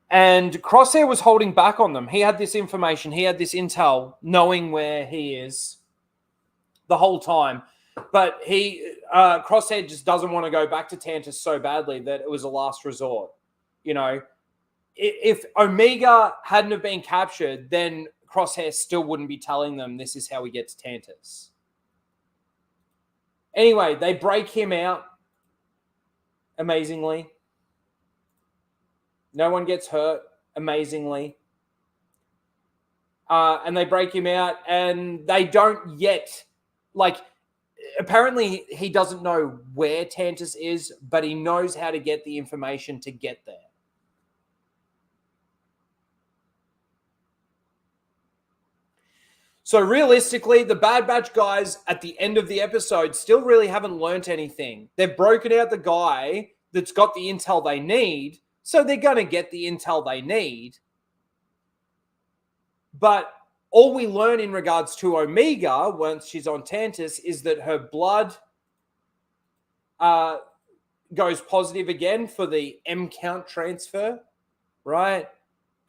And Crosshair was holding back on them. He had this information. He had this intel, knowing where he is. the whole time. But Crosshair just doesn't want to go back to Tantus so badly that it was a last resort. You know, if Omega hadn't have been captured, then Crosshair still wouldn't be telling them this is how we get to Tantus. Anyway, they break him out amazingly. No one gets hurt amazingly. And they break him out, and they don't yet, like, apparently he doesn't know where Tantus is, but he knows how to get the information to get there. So realistically, the Bad Batch guys at the end of the episode still really haven't learnt anything. They've broken out the guy that's got the intel they need, so they're going to get the intel they need. But all we learn in regards to Omega once she's on Tantus is that her blood goes positive again for the M count transfer, right?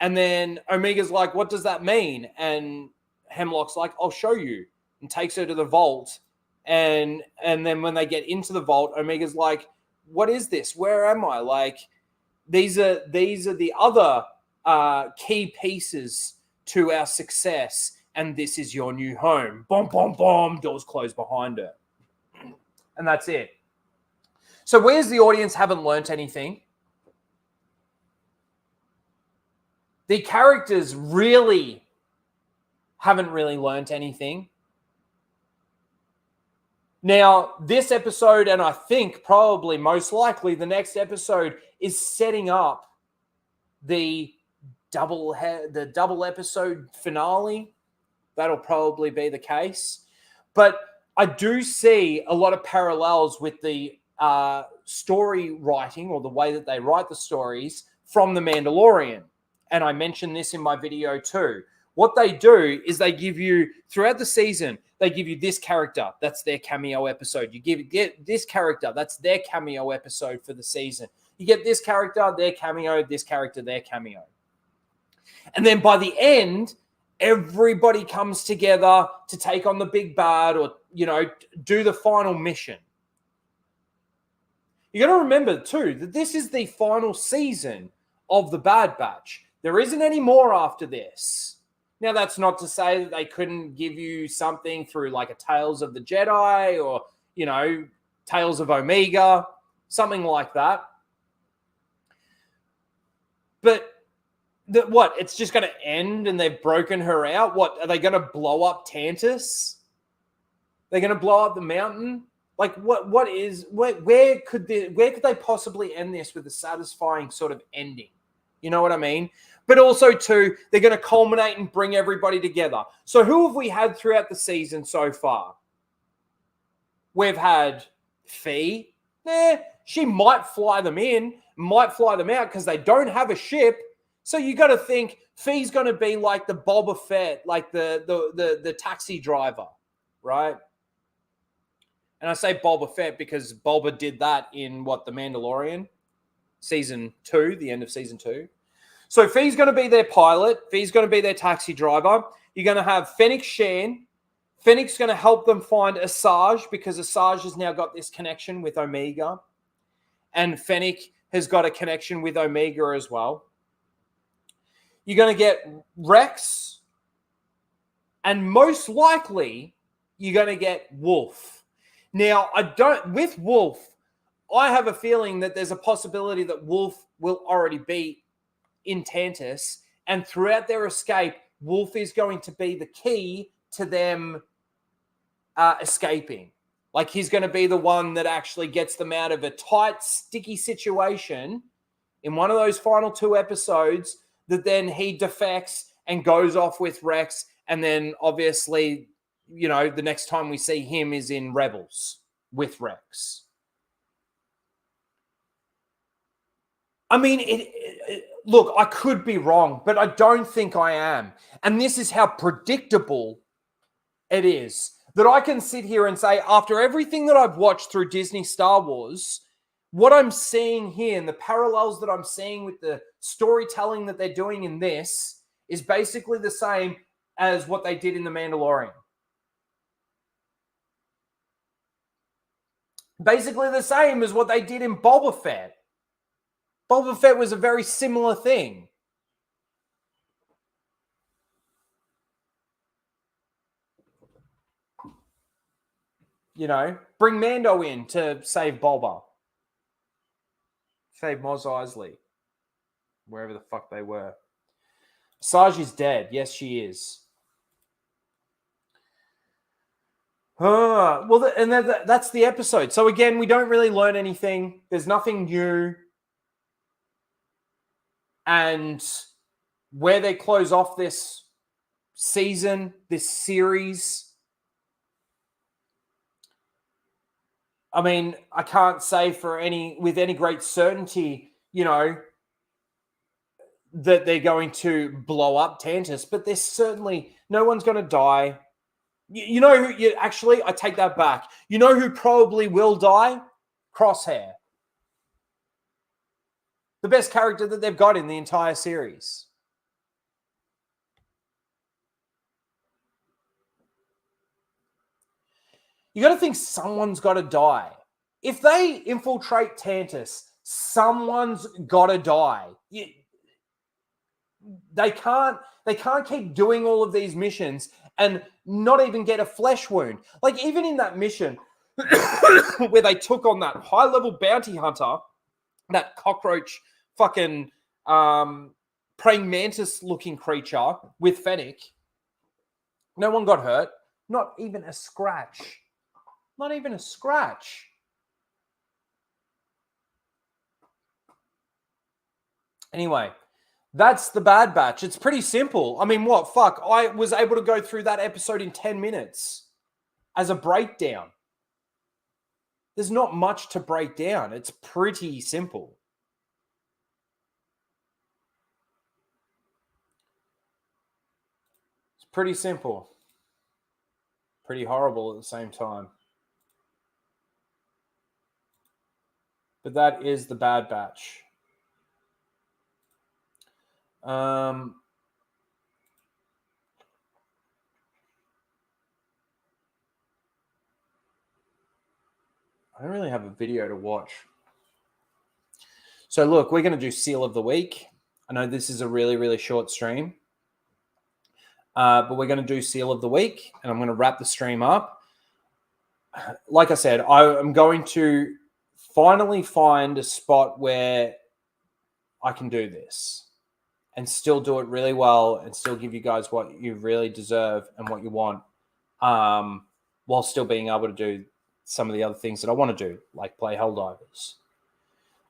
And then Omega's like, what does that mean? And Hemlock's like, I'll show you, and takes her to the vault. And then when they get into the vault, Omega's like, what is this? Where am I? Like, these are the other key pieces to our success, and this is your new home. Bomb, bomb, bomb. Doors close behind her. And that's it. So where's the audience haven't learnt anything? The characters really haven't really learnt anything. Now, this episode, and I think probably most likely the next episode, is setting up the double episode finale. That'll probably be the case. But I do see a lot of parallels with the story writing, or the way that they write the stories, from The Mandalorian. And I mentioned this in my video too. What they do is they give you, throughout the season, they give you this character, that's their cameo episode. You get this character, that's their cameo episode for the season. You get this character, their cameo, this character, their cameo. And then by the end, everybody comes together to take on the big bad, or, you know, do the final mission. You got to remember too that this is the final season of the Bad Batch. There isn't any more after this. Now, that's not to say that they couldn't give you something through like a Tales of the Jedi, or, you know, Tales of Omega, something like that. But what? It's just going to end and they've broken her out? What? Are they going to blow up Tantus? They're going to blow up the mountain? Like, where could they possibly end this with a satisfying sort of ending? You know what I mean? But also, too, they're going to culminate and bring everybody together. So who have we had throughout the season so far? We've had Fee. She might fly them in, might fly them out because they don't have a ship. So you got to think Fee's going to be like the Boba Fett, like the taxi driver, right? And I say Boba Fett because Boba did that in The Mandalorian? Season 2, the end of season 2. So Fee's going to be their pilot. Fee's going to be their taxi driver. You're going to have Fennec Shan. Fennec's going to help them find Asajj because Asajj has now got this connection with Omega. And Fennec has got a connection with Omega as well. You're going to get Rex. And most likely, you're going to get Wolf. Now, with Wolf, I have a feeling that there's a possibility that Wolf will already be in Tantus, and throughout their escape, Wolf is going to be the key to them escaping. Like, he's going to be the one that actually gets them out of a tight, sticky situation in one of those final 2 episodes, that then he defects and goes off with Rex, and then obviously, you know, the next time we see him is in Rebels with Rex. I mean, look, I could be wrong, but I don't think I am. And this is how predictable it is. That I can sit here and say, after everything that I've watched through Disney Star Wars, what I'm seeing here and the parallels that I'm seeing with the storytelling that they're doing in this is basically the same as what they did in The Mandalorian. Basically the same as what they did in Boba Fett. Boba Fett was a very similar thing. You know, bring Mando in to save Boba. Save Mos Eisley. Wherever the fuck they were. Asajj is dead. Yes, she is. Well, and that's the episode. So again, we don't really learn anything. There's nothing new. And where they close off this season, this series, I mean, I can't say with any great certainty, you know, that they're going to blow up Tantus, but there's certainly no one's going to die. You know who? Actually, I take that back. You know who probably will die? Crosshair. The best character that they've got in the entire series. You got to think someone's got to die. If they infiltrate Tantus, someone's got to die. They can't keep doing all of these missions and not even get a flesh wound. Like, even in that mission where they took on that high-level bounty hunter, that cockroach fucking praying mantis-looking creature with Fennec, no one got hurt. Not even a scratch. Not even a scratch. Anyway, that's the Bad Batch. It's pretty simple. I mean, what? Fuck. I was able to go through that episode in 10 minutes as a breakdown. There's not much to break down. It's pretty simple. It's pretty simple. Pretty horrible at the same time. But that is the Bad Batch. I don't really have a video to watch. So look, we're going to do Seal of the Week. I know this is a really, really short stream. But we're going to do Seal of the Week, and I'm going to wrap the stream up. Like I said, I'm going to finally find a spot where I can do this and still do it really well and still give you guys what you really deserve and what you want, while still being able to do some of the other things that I want to do, like play Helldivers.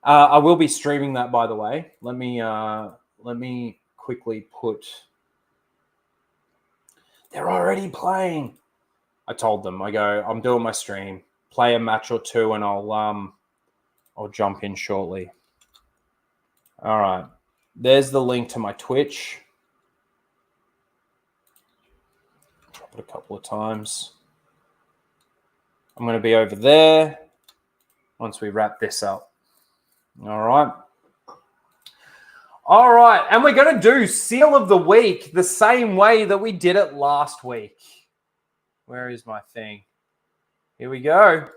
I will be streaming that, by the way. Let me quickly put... They're already playing. I told them, I go, I'm doing my stream. Play a match or two, and I'll jump in shortly. All right. There's the link to my Twitch. Drop it a couple of times. I'm going to be over there once we wrap this up. All right. All right. And we're going to do Seal of the Week the same way that we did it last week. Where is my thing? Here we go.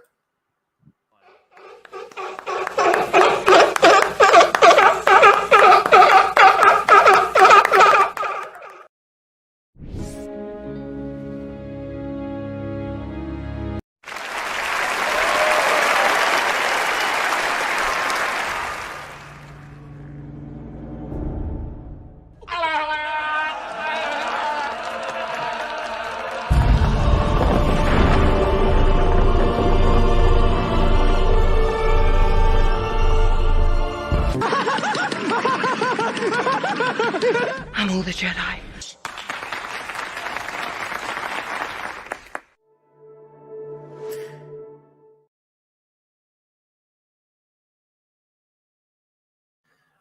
I'm all the Jedi.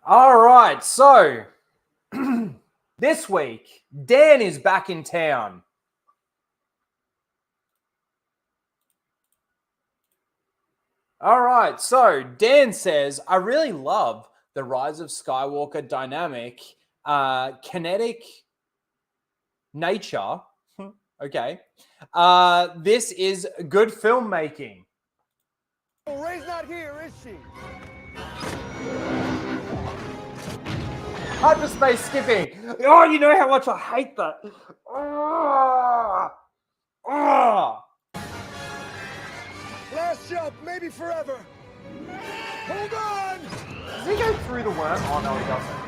All right, so this week, Dan is back in town. All right, so Dan says, I really love the Rise of Skywalker dynamic, kinetic nature. Okay. This is good filmmaking. Ray's not here, is she? Hyperspace skipping. Oh, you know how much I hate that. Oh, oh. Last jump, maybe forever. Hold on! Does he go through the worm? Oh, no, he doesn't.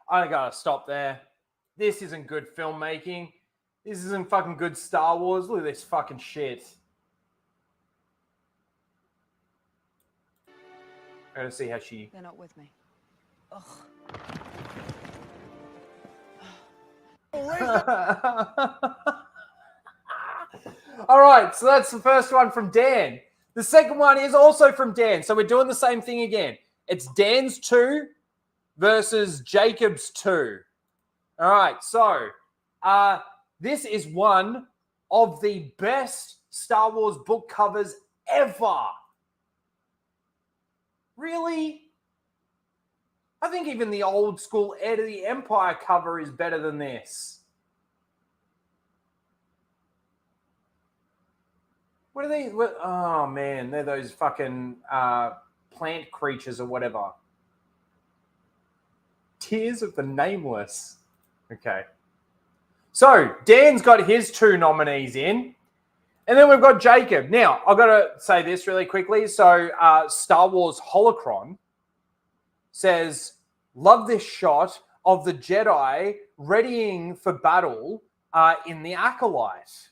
I gotta stop there. This isn't good filmmaking. This isn't fucking good Star Wars. Look at this fucking shit. I gotta see how she... They're not with me. Ugh. All right, so that's the first one from Dan. The second one is also from Dan. So we're doing the same thing again. It's Dan's 2 versus Jacob's 2. All right, so this is one of the best Star Wars book covers ever. Really? I think even the old school Heir to the Empire cover is better than this. What are these? Oh, man. They're those fucking plant creatures or whatever. Tears of the Nameless. Okay. So, Dan's got his 2 nominees in. And then we've got Jacob. Now, I've got to say this really quickly. So, Star Wars Holocron says, love this shot of the Jedi readying for battle in the Acolyte.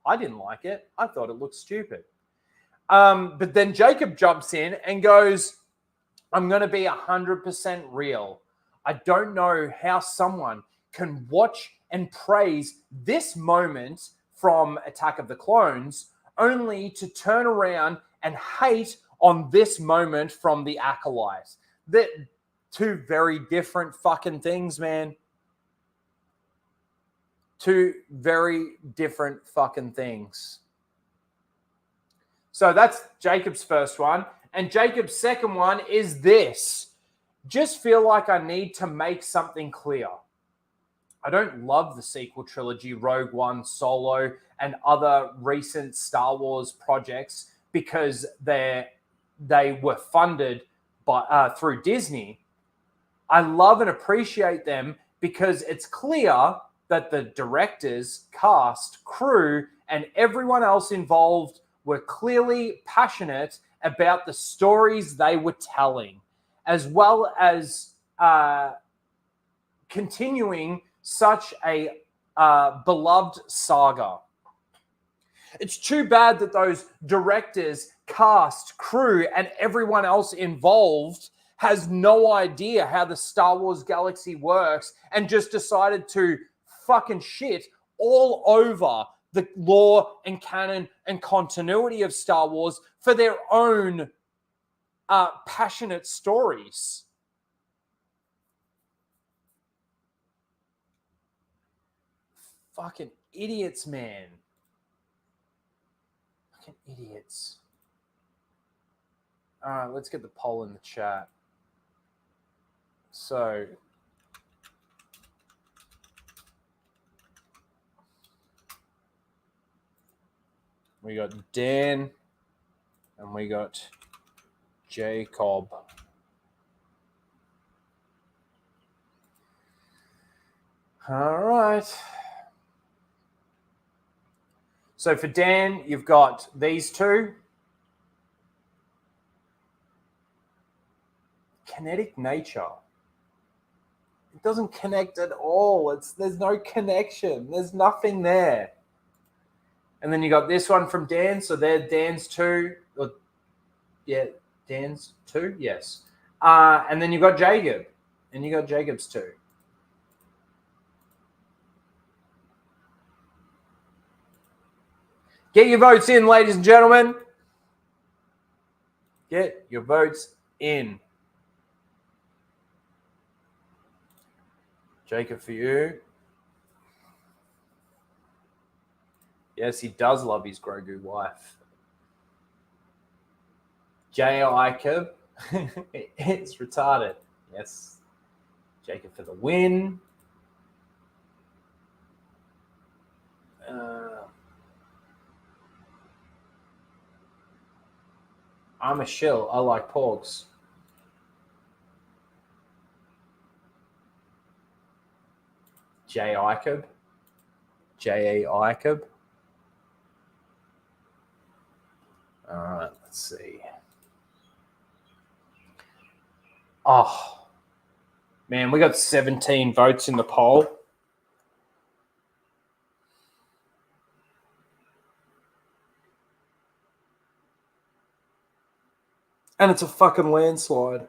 I didn't like it. I thought it looked stupid. But then Jacob jumps in and goes, I'm going to be 100% real. I don't know how someone can watch and praise this moment from Attack of the Clones only to turn around and hate on this moment from the Acolyte. They're 2 very different fucking things, man. 2 very different fucking things. So that's Jacob's first one. And Jacob's second one is this. Just feel like I need to make something clear. I don't love the sequel trilogy, Rogue One, Solo, and other recent Star Wars projects because they were funded by through Disney. I love and appreciate them because it's clear that the directors, cast, crew, and everyone else involved were clearly passionate about the stories they were telling, as well as continuing such a beloved saga. It's too bad that those directors, cast, crew, and everyone else involved has no idea how the Star Wars galaxy works and just decided to fucking shit all over the lore and canon and continuity of Star Wars for their own passionate stories. Fucking idiots, man. Fucking idiots. All right, let's get the poll in the chat. So, we got Dan and we got Jacob. All right. So for Dan, you've got these 2. Kinetic nature. It doesn't connect at all. There's no connection. There's nothing there. And then you got this one from Dan. So they're Dan's 2. Yeah, Dan's 2. Yes. And then you got Jacob. And you got Jacob's 2. Get your votes in, ladies and gentlemen. Get your votes in. Jacob, for you. Yes, he does love his Grogu wife. Jacob, it's retarded. Yes. Jacob for the win. I'm a shill. I like porgs. J. Icob. J. A. Icob. All right, let's see. Oh, man, we got 17 votes in the poll. And it's a fucking landslide.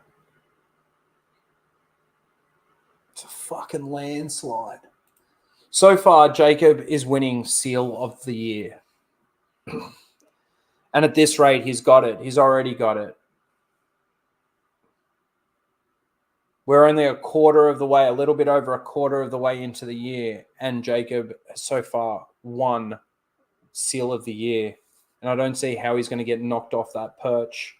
It's a fucking landslide. So far, Jacob is winning Seal of the Year. And at this rate, he's got it. He's already got it. We're only a quarter of the way, a little bit over a quarter of the way into the year. And Jacob so far won Seal of the Year. And I don't see how he's going to get knocked off that perch.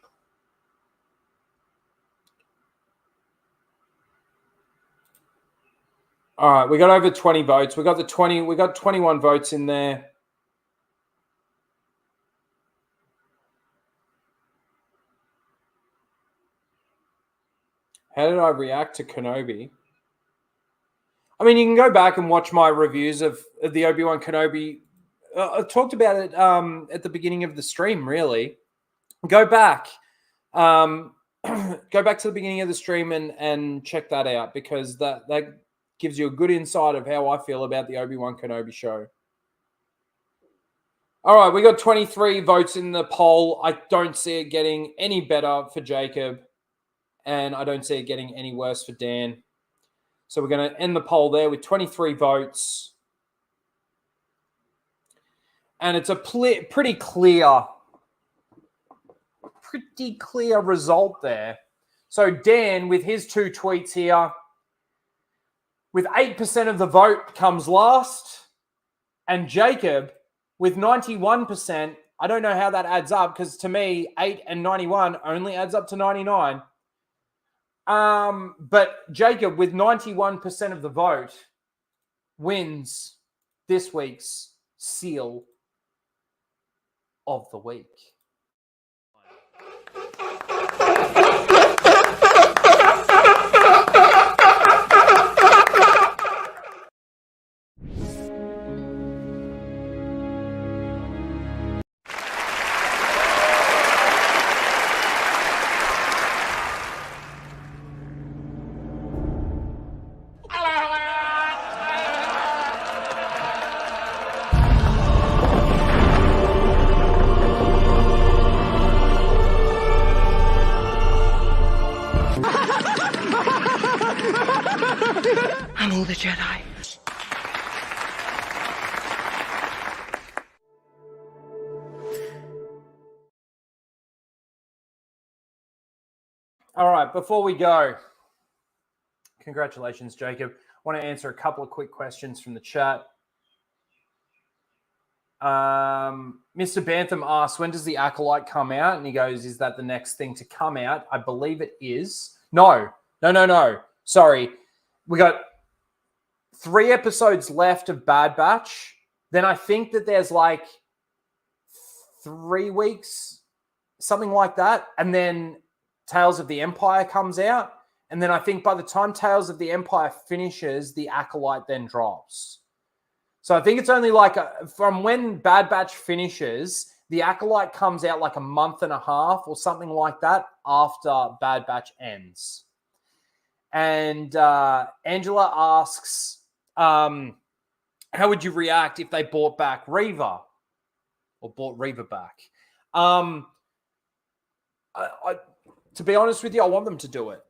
All right, we got over 20 votes. We got 21 votes in there. How did I react to Kenobi? I mean, you can go back and watch my reviews of the Obi-Wan Kenobi. I talked about it at the beginning of the stream, really. Go back. Go back to the beginning of the stream and check that out, because that gives you a good insight of how I feel about the Obi-Wan Kenobi show. All right, we got 23 votes in the poll. I don't see it getting any better for Jacob, and I don't see it getting any worse for Dan. So we're going to end the poll there with 23 votes. And it's a pretty clear result there. So Dan, with his 2 tweets here, with 8% of the vote, comes last. And Jacob, with 91%, I don't know how that adds up, because to me, 8 and 91 only adds up to 99. But Jacob, with 91% of the vote, wins this week's Seal of the Week. I'm all the Jedi. All right, before we go, congratulations, Jacob. I want to answer a couple of quick questions from the chat. Mr. Bantham asks, when does The Acolyte come out? And he goes, is that the next thing to come out? I believe it is. No. Sorry. We got 3 episodes left of Bad Batch. Then I think that there's like 3 weeks, something like that. And then Tales of the Empire comes out. And then I think by the time Tales of the Empire finishes, The Acolyte then drops. So I think it's only like from when Bad Batch finishes, The Acolyte comes out like a month and a half or something like that after Bad Batch ends. And Angela asks, how would you react if they brought back Reva or brought Reva back? To be honest with you, I want them to do it.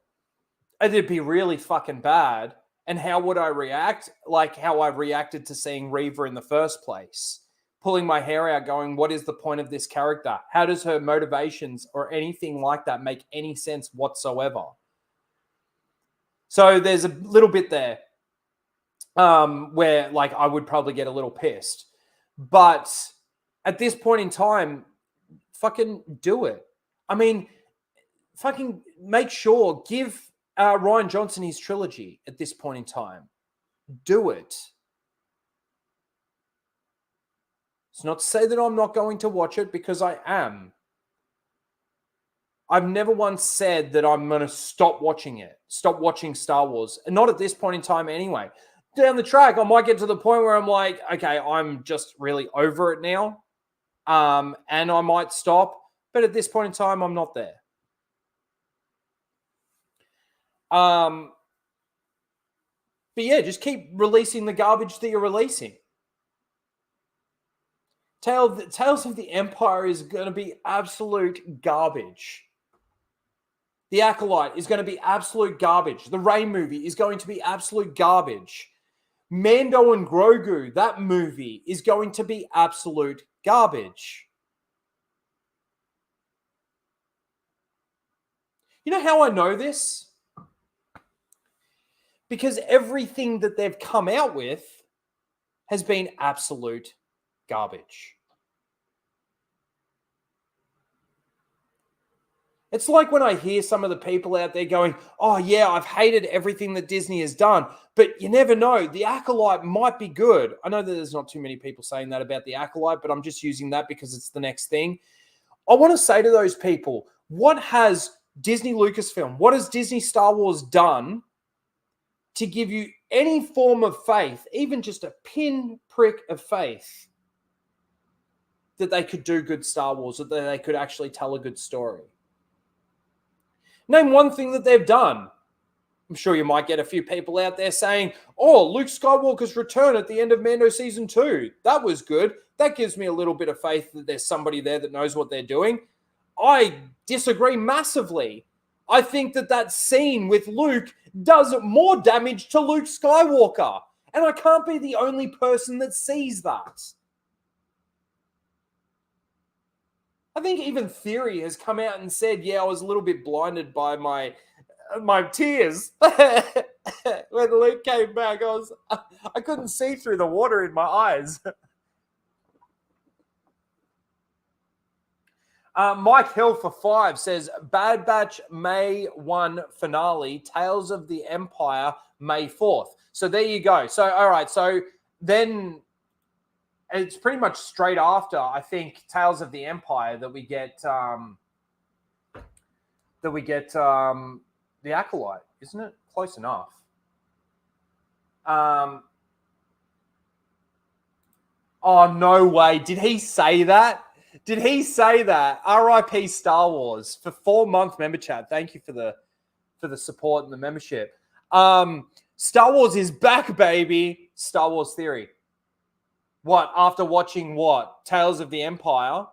It'd be really fucking bad. And how would I react? Like how I reacted to seeing Reva in the first place. Pulling my hair out going, what is the point of this character? How does her motivations or anything like that make any sense whatsoever? So there's a little bit there where like I would probably get a little pissed. But at this point in time, fucking do it. I mean, fucking make sure, give Rian Johnson his trilogy at this point in time. Do it. It's not to say that I'm not going to watch it, because I am. I've never once said that I'm going to stop watching Star Wars. And not at this point in time anyway. Down the track, I might get to the point where I'm like, okay, I'm just really over it now. And I might stop. But at this point in time, I'm not there. But yeah, just keep releasing the garbage that you're releasing. Tales of the Empire is going to be absolute garbage. The Acolyte is going to be absolute garbage. The Rey movie is going to be absolute garbage. Mando and Grogu, that movie is going to be absolute garbage. You know how I know this? Because everything that they've come out with has been absolute garbage. It's like when I hear some of the people out there going, oh yeah, I've hated everything that Disney has done, but you never know. The Acolyte might be good. I know that there's not too many people saying that about the Acolyte, but I'm just using that because it's the next thing. I want to say to those people, what has Disney Lucasfilm, what has Disney Star Wars done to give you any form of faith, even just a pinprick of faith, that they could do good Star Wars, that they could actually tell a good story? Name one thing that they've done. I'm sure you might get a few people out there saying, oh, Luke Skywalker's return at the end of Mando Season 2. That was good. That gives me a little bit of faith that there's somebody there that knows what they're doing. I disagree massively. I think that scene with Luke does more damage to Luke Skywalker. And I can't be the only person that sees that. I think even Theory has come out and said, yeah, I was a little bit blinded by my tears. When Luke came back, I couldn't see through the water in my eyes. Mike Hill for 5 says, Bad Batch May 1 finale, Tales of the Empire May 4th. So there you go. So, all right. So then it's pretty much straight after, I think, Tales of the Empire that we get the Acolyte, isn't it? Close enough. Oh, no way. Did he say that? Did he say that? RIP Star Wars for 4-month member chat. Thank you for the support and the membership. Star Wars is back, baby. Star Wars Theory. What? After watching what? Tales of the Empire?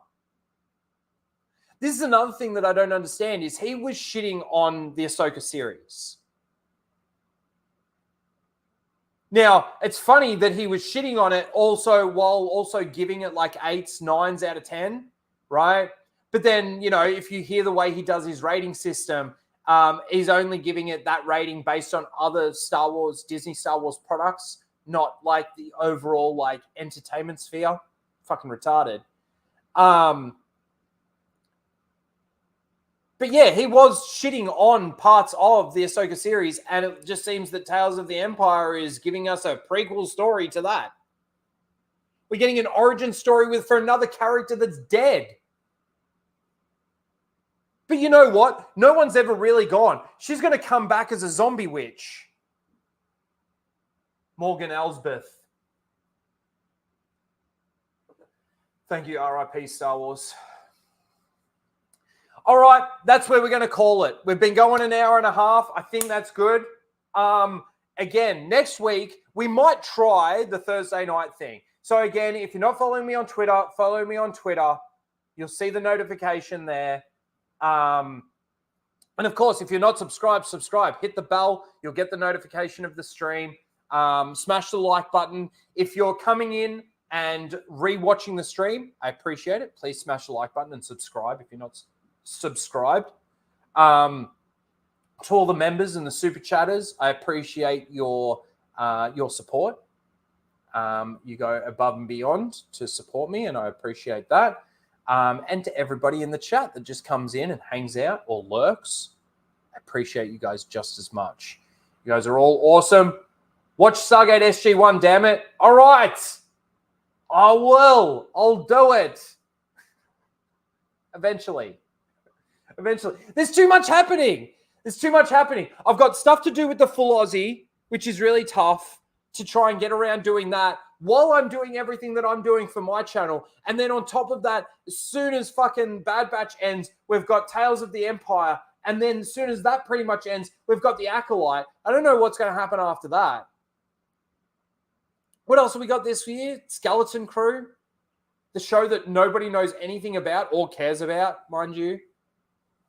This is another thing that I don't understand is he was shitting on the Ahsoka series. Now, it's funny that he was shitting on it also while also giving it like 8s, 9s out of 10, right? But then, you know, if you hear the way he does his rating system, he's only giving it that rating based on other Star Wars, Disney Star Wars products, not like the overall like entertainment sphere. Fucking retarded. But yeah, he was shitting on parts of the Ahsoka series, and it just seems that Tales of the Empire is giving us a prequel story to that. We're getting an origin story for another character that's dead. But you know what? No one's ever really gone. She's going to come back as a zombie witch. Morgan Elsbeth. Thank you, RIP Star Wars. All right, that's where we're going to call it. We've been going an hour and a half. I think that's good. Again, next week, we might try the Thursday night thing. So again, if you're not following me on Twitter, follow me on Twitter. You'll see the notification there. And of course, if you're not subscribed, subscribe. Hit the bell. You'll get the notification of the stream. Smash the like button. If you're coming in and re-watching the stream, I appreciate it. Please smash the like button and subscribe if you're not subscribed. To all the members and the super chatters, I appreciate your support. You go above and beyond to support me, and I appreciate that. And to everybody in the chat that just comes in and hangs out or lurks, I appreciate you guys just as much. You guys are all awesome. Watch Stargate SG-1, damn it. All right. I will. I'll do it. Eventually. Eventually. There's too much happening. I've got stuff to do with the full Aussie, which is really tough to try and get around doing that while I'm doing everything that I'm doing for my channel. And then on top of that, as soon as fucking Bad Batch ends, we've got Tales of the Empire. And then as soon as that pretty much ends, we've got The Acolyte. I don't know what's going to happen after that. What else have we got this year? Skeleton Crew. The show that nobody knows anything about or cares about, mind you.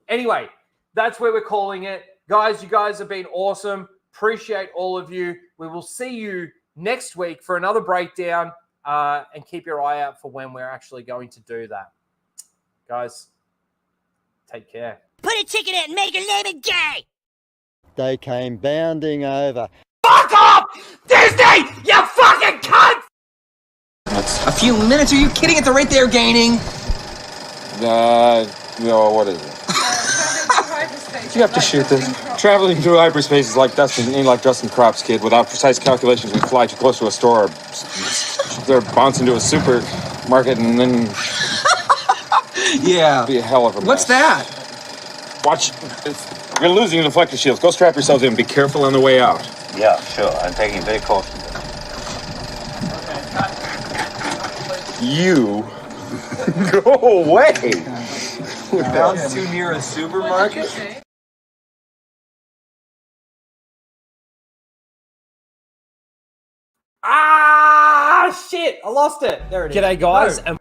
Anyway, that's where we're calling it. Guys, you guys have been awesome. Appreciate all of you. We will see you next week for another breakdown, and keep your eye out for when we're actually going to do that. Guys, take care. Put a ticket in and make your name gay! They came bounding over. Fuck off! Disney! You fucking cunt! A few minutes? Are you kidding? At the rate they're gaining? No, what is it? You have to shoot this. Traveling through hyperspace is like Dustin Crop's kid. Without precise calculations, we fly too close to a store, or bounce into a supermarket, and then yeah, be a hell of a mess. What's that? Watch. You're losing the deflector shields. Go strap yourselves in. Be careful on the way out. Yeah, sure. I'm taking it very cautiously. You go away. We bounced too near a supermarket? Ah, shit. I lost it. There it is. G'day, guys. No.